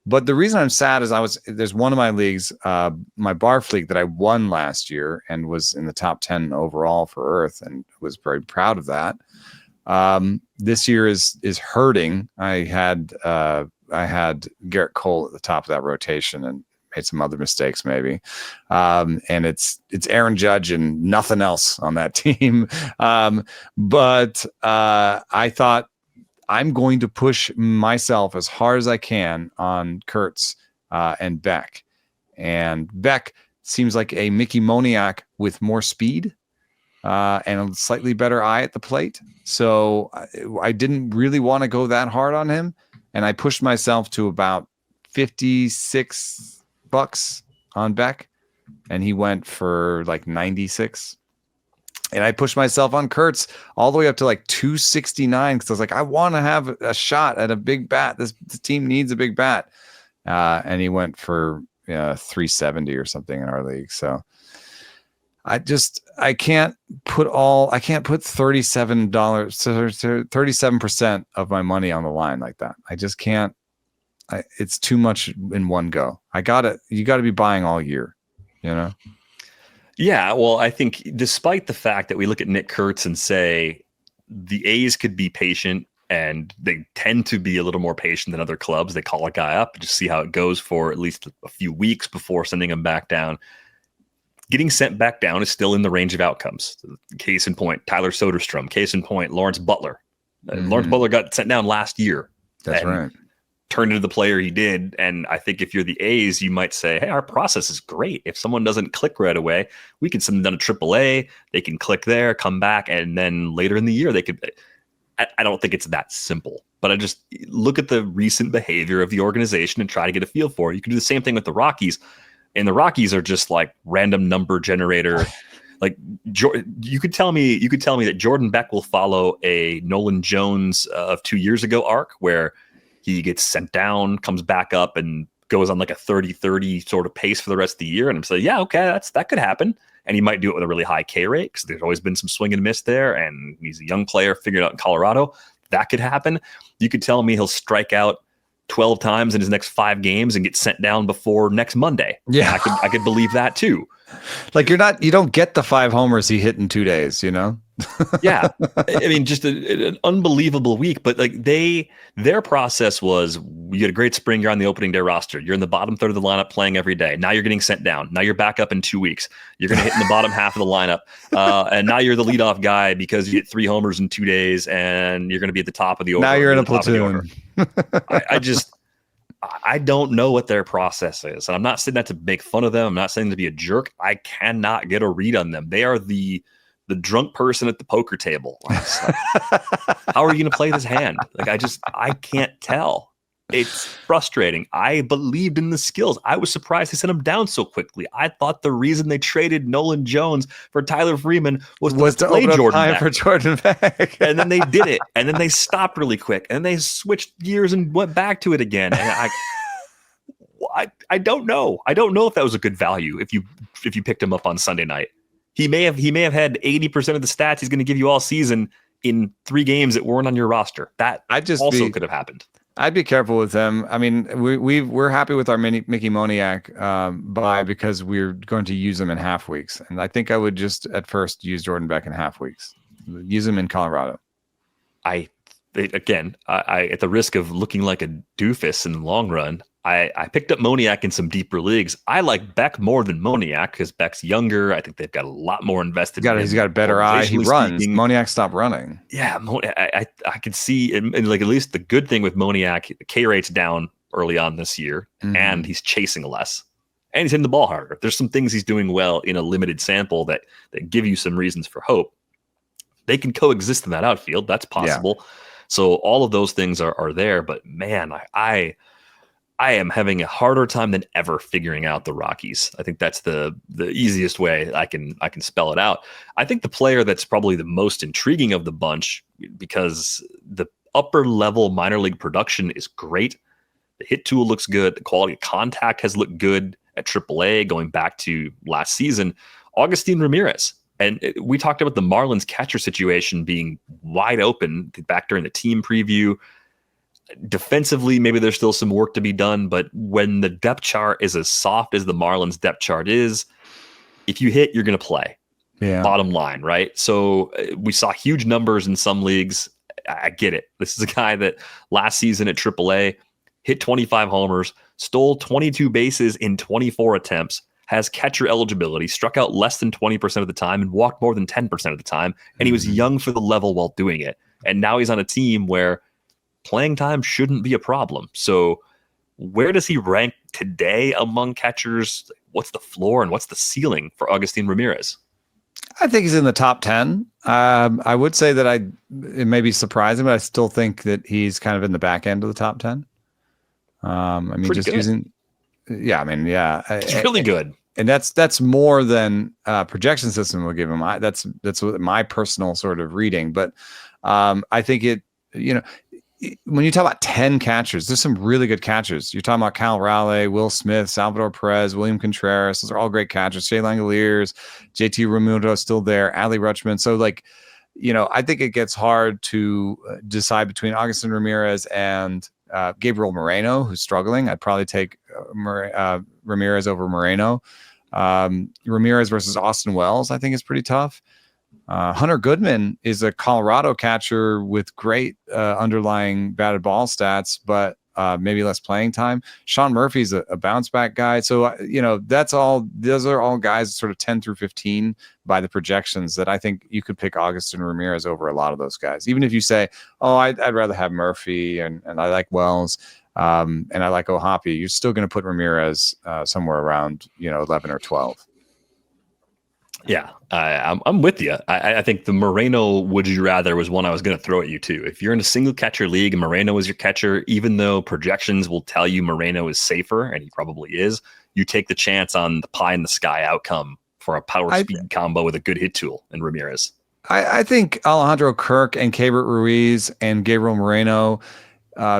But the reason I'm sad is there's one of my leagues, my barf league, that I won last year and was in the top 10 overall for Earth and was very proud of that. This year is hurting. I had Garrett Cole at the top of that rotation and made some other mistakes maybe. And it's Aaron Judge and nothing else on that team. But I thought I'm going to push myself as hard as I can on Kurtz and Beck. And Beck seems like a Mickey Moniak with more speed and a slightly better eye at the plate. So I didn't really want to go that hard on him. And I pushed myself to about $56 on Beck. And he went for like 96. And I pushed myself on Kurtz all the way up to like 269 because I was like, I want to have a shot at a big bat. This team needs a big bat. And he went for 370 or something in our league. So I can't put $37% of my money on the line like that. I just can't. It's too much in one go. You got to be buying all year, Yeah, well, I think despite the fact that we look at Nick Kurtz and say the A's could be patient, and they tend to be a little more patient than other clubs. They call a guy up and just see how it goes for at least a few weeks before sending him back down. Getting sent back down is still in the range of outcomes. Case in point, Tyler Soderstrom. Case in point, Lawrence Butler. Lawrence Butler got sent down last year. That's right. Turned into the player he did. And I think if you're the A's, you might say, hey, our process is great. If someone doesn't click right away, we can send them down to AAA. They can click there, come back, and then later in the year, they could. I don't think it's that simple. But I just look at the recent behavior of the organization and try to get a feel for it. You can do the same thing with the Rockies. And the Rockies are just like random number generator. Like you could tell me that Jordan Beck will follow a Nolan Jones of 2 years ago arc where he gets sent down, comes back up, and goes on like a 30-30 sort of pace for the rest of the year. And I'm saying, yeah, okay, that could happen. And he might do it with a really high K rate because there's always been some swing and miss there. And he's a young player figured out in Colorado. That could happen. You could tell me he'll strike out 12 times in his next 5 games and get sent down before next Monday. Yeah. I could believe that too. Like you don't get the 5 homers he hit in 2 days, Yeah. I mean, just an unbelievable week, but like their process was you get a great spring, you're on the opening day roster. You're in the bottom third of the lineup playing every day. Now you're getting sent down. Now you're back up in 2 weeks. You're going to hit in the bottom half of the lineup. And now you're the leadoff guy because you hit 3 homers in 2 days and you're going to be at the top of the order. Now you're in a platoon. I don't know what their process is. And I'm not saying that to make fun of them. I'm not saying to be a jerk. I cannot get a read on them. They are the drunk person at the poker table. Like, how are you going to play this hand? Like, I can't tell. It's frustrating. I believed in the skills. I was surprised they sent him down so quickly. I thought the reason they traded Nolan Jones for Tyler Freeman was to play open Jordan up Beck. For Jordan Beck. And then they did it. And then they stopped really quick. And they switched gears and went back to it again. And I don't know. I don't know if that was a good value if you picked him up on Sunday night. He may have had 80% of the stats he's going to give you all season in 3 games that weren't on your roster. That could have happened. I'd be careful with them. I mean, we're happy with our Mickey Moniak buy because we're going to use them in half weeks. And I think I would just at first use Jordan Beck in half weeks. Use him in Colorado. I at the risk of looking like a doofus in the long run, I picked up Moniak in some deeper leagues. I like Beck more than Moniak because Beck's younger. I think they've got a lot more invested. He's got a better eye. He runs. Speaking. Moniak stopped running. Yeah, I could see, and like at least the good thing with Moniak, the K rate's down early on this year, and he's chasing less, and he's hitting the ball harder. There's some things he's doing well in a limited sample that give you some reasons for hope. They can coexist in that outfield. That's possible. Yeah. So all of those things are there. But man, I am having a harder time than ever figuring out the Rockies. I think that's the easiest way I can spell it out. I think the player that's probably the most intriguing of the bunch, because the upper level minor league production is great. The hit tool looks good. The quality of contact has looked good at AAA going back to last season. Agustín Ramírez. And we talked about the Marlins catcher situation being wide open back during the team preview. Defensively, maybe there's still some work to be done, but when the depth chart is as soft as the Marlins depth chart is, if you hit, you're going to play. Yeah. Bottom line, right? So we saw huge numbers in some leagues I get it. This is a guy that last season at AAA hit 25 homers, stole 22 bases in 24 attempts, has catcher eligibility, struck out less than 20% of the time, and walked more than 10% of the time. And he was young for the level while doing it. And now he's on a team where playing time shouldn't be a problem. So where does he rank today among catchers? What's the floor and what's the ceiling for Agustín Ramírez? I think he's in the top 10. I would say that it may be surprising, but I still think that he's kind of in the back end of the top 10. I mean, pretty just good. using, yeah, I mean, yeah, it's really good. And that's more than projection system will give him. That's what my personal sort of reading. But I think it, when you talk about 10 catchers, there's some really good catchers. You're talking about Cal Raleigh, Will Smith, Salvador Perez, William Contreras. Those are all great catchers. Shea Langoliers, JT Realmuto is still there, Adley Rutschman. So I think it gets hard to decide between Agustín Ramírez and Gabriel Moreno, who's struggling. I'd probably take Ramírez over Moreno. Ramírez versus Austin Wells, I think, is pretty tough. Hunter Goodman is a Colorado catcher with great underlying batted ball stats, but maybe less playing time. Sean Murphy's a bounce back guy. So, those are all guys sort of 10 through 15 by the projections that I think you could pick Agustín Ramírez over a lot of those guys. Even if you say, I'd rather have Murphy and I like Wells and I like O'Hoppe, you're still going to put Ramírez somewhere around, 11 or 12. Yeah, I'm with you. I think the Moreno would you rather was one I was going to throw at you too. If you're in a single catcher league and Moreno is your catcher, even though projections will tell you Moreno is safer, and he probably is, you take the chance on the pie in the sky outcome for a power speed combo with a good hit tool in Ramírez. I think Alejandro Kirk and Keibert Ruiz and Gabriel Moreno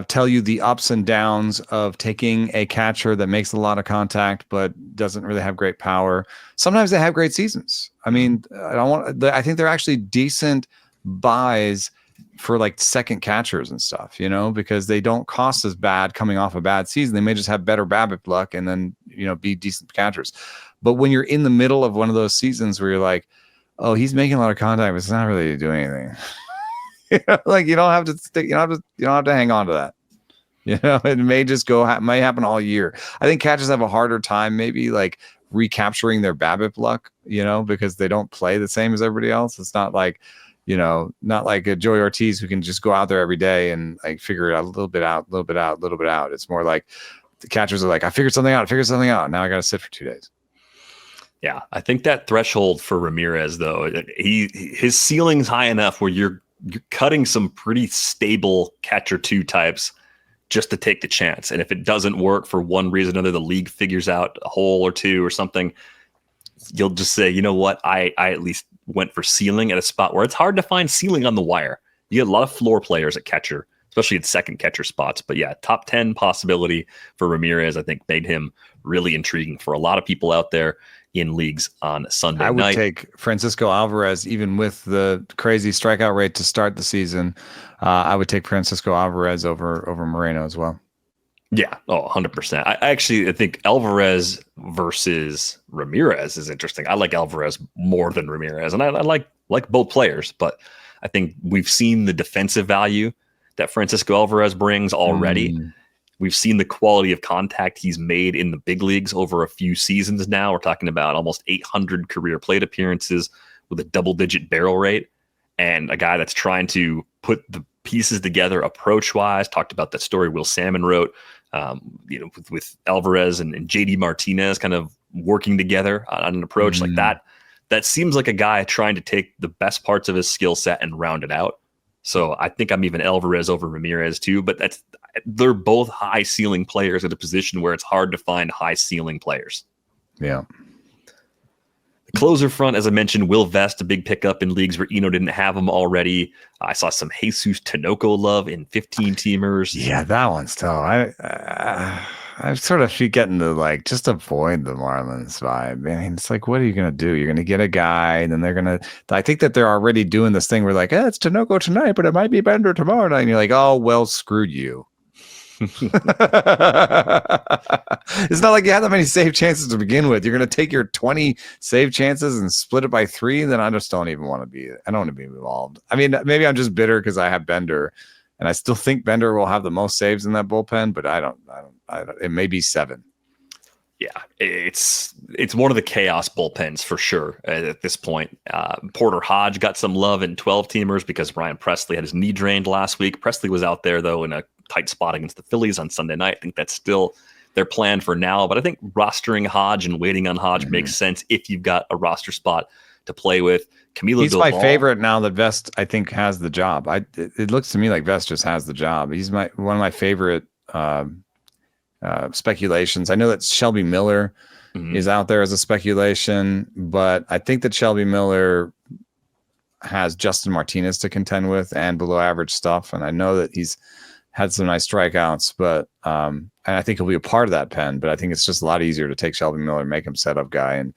tell you the ups and downs of taking a catcher that makes a lot of contact but doesn't really have great power. Sometimes they have great seasons. I mean, I think they're actually decent buys for like second catchers and stuff, because they don't cost as bad coming off a bad season. They may just have better BABIP luck and then, be decent catchers. But when you're in the middle of one of those seasons where you're like, oh, he's making a lot of contact, but it's not really doing anything. You don't have to stick. You don't have to hang on to that. It may just may happen all year. I think catchers have a harder time, maybe like recapturing their BABIP luck. Because they don't play the same as everybody else. It's not like, not like a Joey Ortiz who can just go out there every day and like figure it out a little bit out. It's more like the catchers are like, I figured something out. Now I got to sit for 2 days. Yeah, I think that threshold for Ramírez, though, his ceiling's high enough where you're cutting some pretty stable catcher 2 types just to take the chance. And if it doesn't work for one reason or another, the league figures out a hole or two or something, you'll just say, you know what, I at least went for ceiling at a spot where it's hard to find ceiling on the wire. You get a lot of floor players at catcher, especially at second catcher spots. But yeah, top 10 possibility for Ramírez, I think, made him really intriguing for a lot of people out there in leagues on Sunday night. I would take Francisco Alvarez, even with the crazy strikeout rate to start the season. I would take Francisco Alvarez over Moreno as well. Yeah, 100%. I think Alvarez versus Ramírez is interesting. I like Alvarez more than Ramírez, and I like both players, but I think we've seen the defensive value that Francisco Alvarez brings already. We've seen the quality of contact he's made in the big leagues over a few seasons now. We're talking about almost 800 career plate appearances with a double-digit barrel rate, and a guy that's trying to put the pieces together approach-wise. Talked about that story Will Salmon wrote, with Alvarez and JD Martinez kind of working together on an approach like that. That seems like a guy trying to take the best parts of his skill set and round it out. So I think I'm even Alvarez over Ramírez too, but they're both high ceiling players at a position where it's hard to find high ceiling players. Yeah. The closer front, as I mentioned, Will Vest, a big pickup in leagues where Eno didn't have him already. I saw some Jesus Tinoco love in 15 teamers. Yeah, that one's tough. I sort of keep getting to like just avoid the Marlins vibe. I mean, it's like, what are you going to do? You're going to get a guy, and then they're going to. I think that they're already doing this thing where like, it's Tinoco tonight, but it might be Bender tomorrow night. And you're like, oh well, screwed you. It's not like you have that many save chances to begin with. You're going to take your 20 save chances and split it by 3. Then I just don't even want to be. I don't want to be involved. I mean, maybe I'm just bitter because I have Bender, and I still think Bender will have the most saves in that bullpen. But I don't. It may be 7. Yeah, it's one of the chaos bullpens for sure at this point. Porter Hodge got some love in 12-teamers because Ryan Presley had his knee drained last week. Presley was out there, though, in a tight spot against the Phillies on Sunday night. I think that's still their plan for now. But I think rostering Hodge and waiting on Hodge makes sense if you've got a roster spot to play with. Camilo He's my favorite now that Vest, I think, has the job. It looks to me like Vest just has the job. He's one of my favorite speculations. I know that Shelby Miller is out there as a speculation, but I think that Shelby Miller has Justin Martinez to contend with and below average stuff. And I know that he's had some nice strikeouts, but and I think he'll be a part of that pen, but I think it's just a lot easier to take Shelby Miller, make him setup guy, and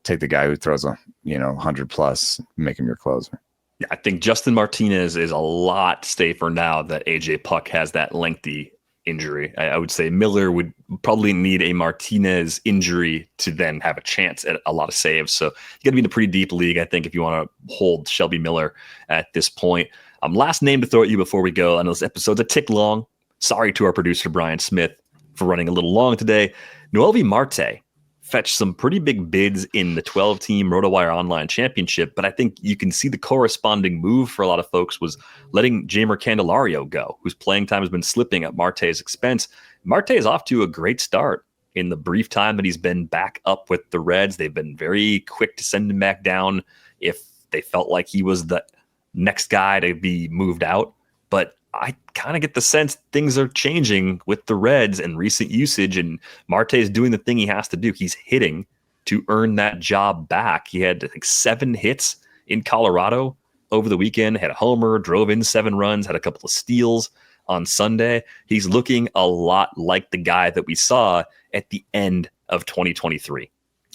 take the guy who throws 100 plus, make him your closer. Yeah, I think Justin Martinez is a lot safer now that AJ Puck has that lengthy injury. I would say Miller would probably need a Martinez injury to then have a chance at a lot of saves. So you got to be in a pretty deep league, I think, if you want to hold Shelby Miller at this point. Last name to throw at you before we go. I know this episode's a tick long. Sorry to our producer, Brian Smith, for running a little long today. Noelvi Marte fetched some pretty big bids in the 12-team RotoWire Online Championship, but I think you can see the corresponding move for a lot of folks was letting Jeimer Candelario go, whose playing time has been slipping at Marte's expense. Marte is off to a great start in the brief time that he's been back up with the Reds. They've been very quick to send him back down if they felt like he was the next guy to be moved out. But I kind of get the sense things are changing with the Reds and recent usage, and Marte is doing the thing he has to do. He's hitting to earn that job back. He had, I think, 7 hits in Colorado over the weekend, had a homer, drove in 7 runs, had a couple of steals on Sunday. He's looking a lot like the guy that we saw at the end of 2023.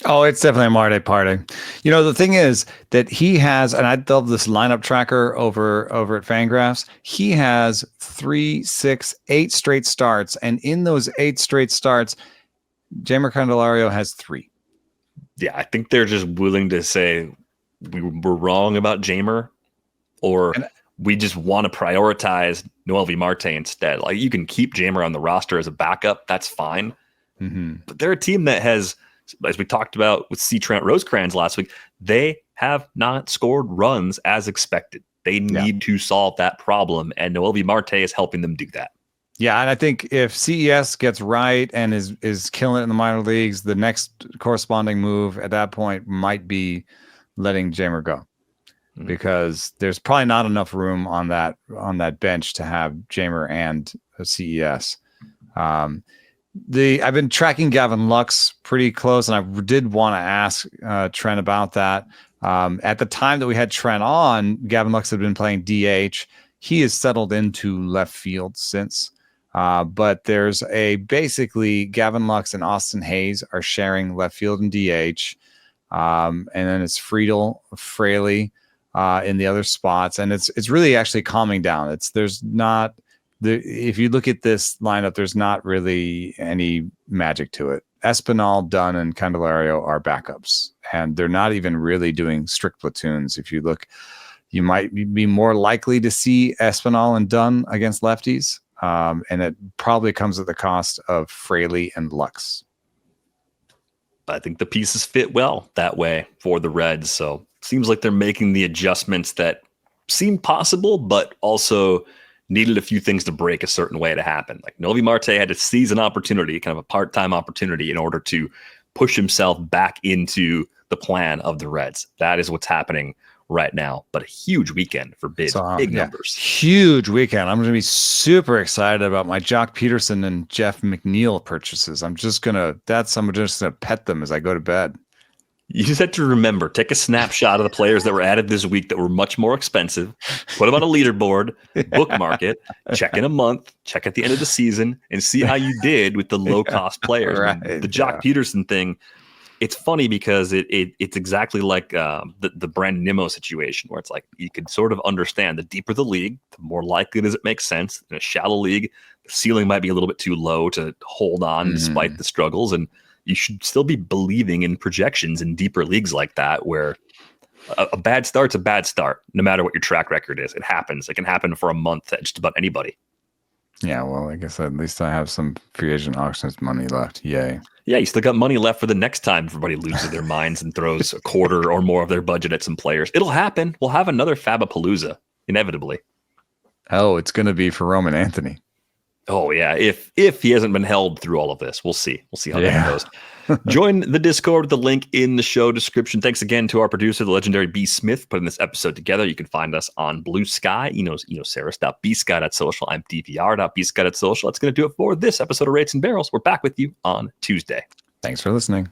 Oh, it's definitely a Marte party. The thing is that he has, and I love this lineup tracker over at Fangraphs. He has 3, 6, 8 straight starts, and in those 8 straight starts, Jeimer Candelario has 3. Yeah, I think they're just willing to say we were wrong about Jeimer, or we just want to prioritize Noelvi Marte instead. Like, you can keep Jeimer on the roster as a backup, that's fine. But they're a team that has, as we talked about with C. Trent Rosecrans last week, they have not scored runs as expected. They need to solve that problem, and Noelvi Marte is helping them do that. Yeah, and I think if CES gets right and is killing it in the minor leagues, the next corresponding move at that point might be letting Jeimer go, because there's probably not enough room on that bench to have Jeimer and CES. I've been tracking Gavin Lux pretty close, and I did want to ask Trent about that. At the time that we had Trent on, Gavin Lux had been playing DH. He has settled into left field since. But there's basically Gavin Lux and Austin Hayes are sharing left field and DH. And then it's Friedel, Fraley in the other spots. And it's really actually calming down. If you look at this lineup, there's not really any magic to it. Espinal, Dunn, and Candelario are backups, and they're not even really doing strict platoons. If you look, you might be more likely to see Espinal and Dunn against lefties, and it probably comes at the cost of Fraley and Lux. I think the pieces fit well that way for the Reds, so it seems like they're making the adjustments that seem possible, but also needed a few things to break a certain way to happen. Like Noelvi Marte had to seize an opportunity, kind of a part-time opportunity, in order to push himself back into the plan of the Reds. That is what's happening right now. But a huge weekend for bids, big numbers. Huge weekend. I'm going to be super excited about my Jock Peterson and Jeff McNeil purchases. I'm just going to pet them as I go to bed. You just have to remember, take a snapshot of the players that were added this week that were much more expensive, put them on a leaderboard, bookmark it, check in a month, check at the end of the season, and see how you did with the low-cost players. Right, the Jock Peterson thing, it's funny because it's exactly like the Brandon Nimmo situation, where it's like you could sort of understand the deeper the league, the more likely does it make sense. In a shallow league, the ceiling might be a little bit too low to hold on despite the struggles, and you should still be believing in projections in deeper leagues like that, where a bad start's a bad start, no matter what your track record is. It happens. It can happen for a month at just about anybody. Yeah, well, I guess at least I have some free agent auctions money left. Yay. Yeah, you still got money left for the next time everybody loses their minds and throws a quarter or more of their budget at some players. It'll happen. We'll have another Fabapalooza, inevitably. Oh, it's going to be for Roman Anthony. Oh, yeah. If he hasn't been held through all of this, we'll see. We'll see how that goes. Join the Discord with the link in the show description. Thanks again to our producer, the legendary B. Smith, putting this episode together. You can find us on Blue Sky, enosaris.bsky.social. I'm dvr.bsky.social. That's going to do it for this episode of Rates and Barrels. We're back with you on Tuesday. Thanks for listening.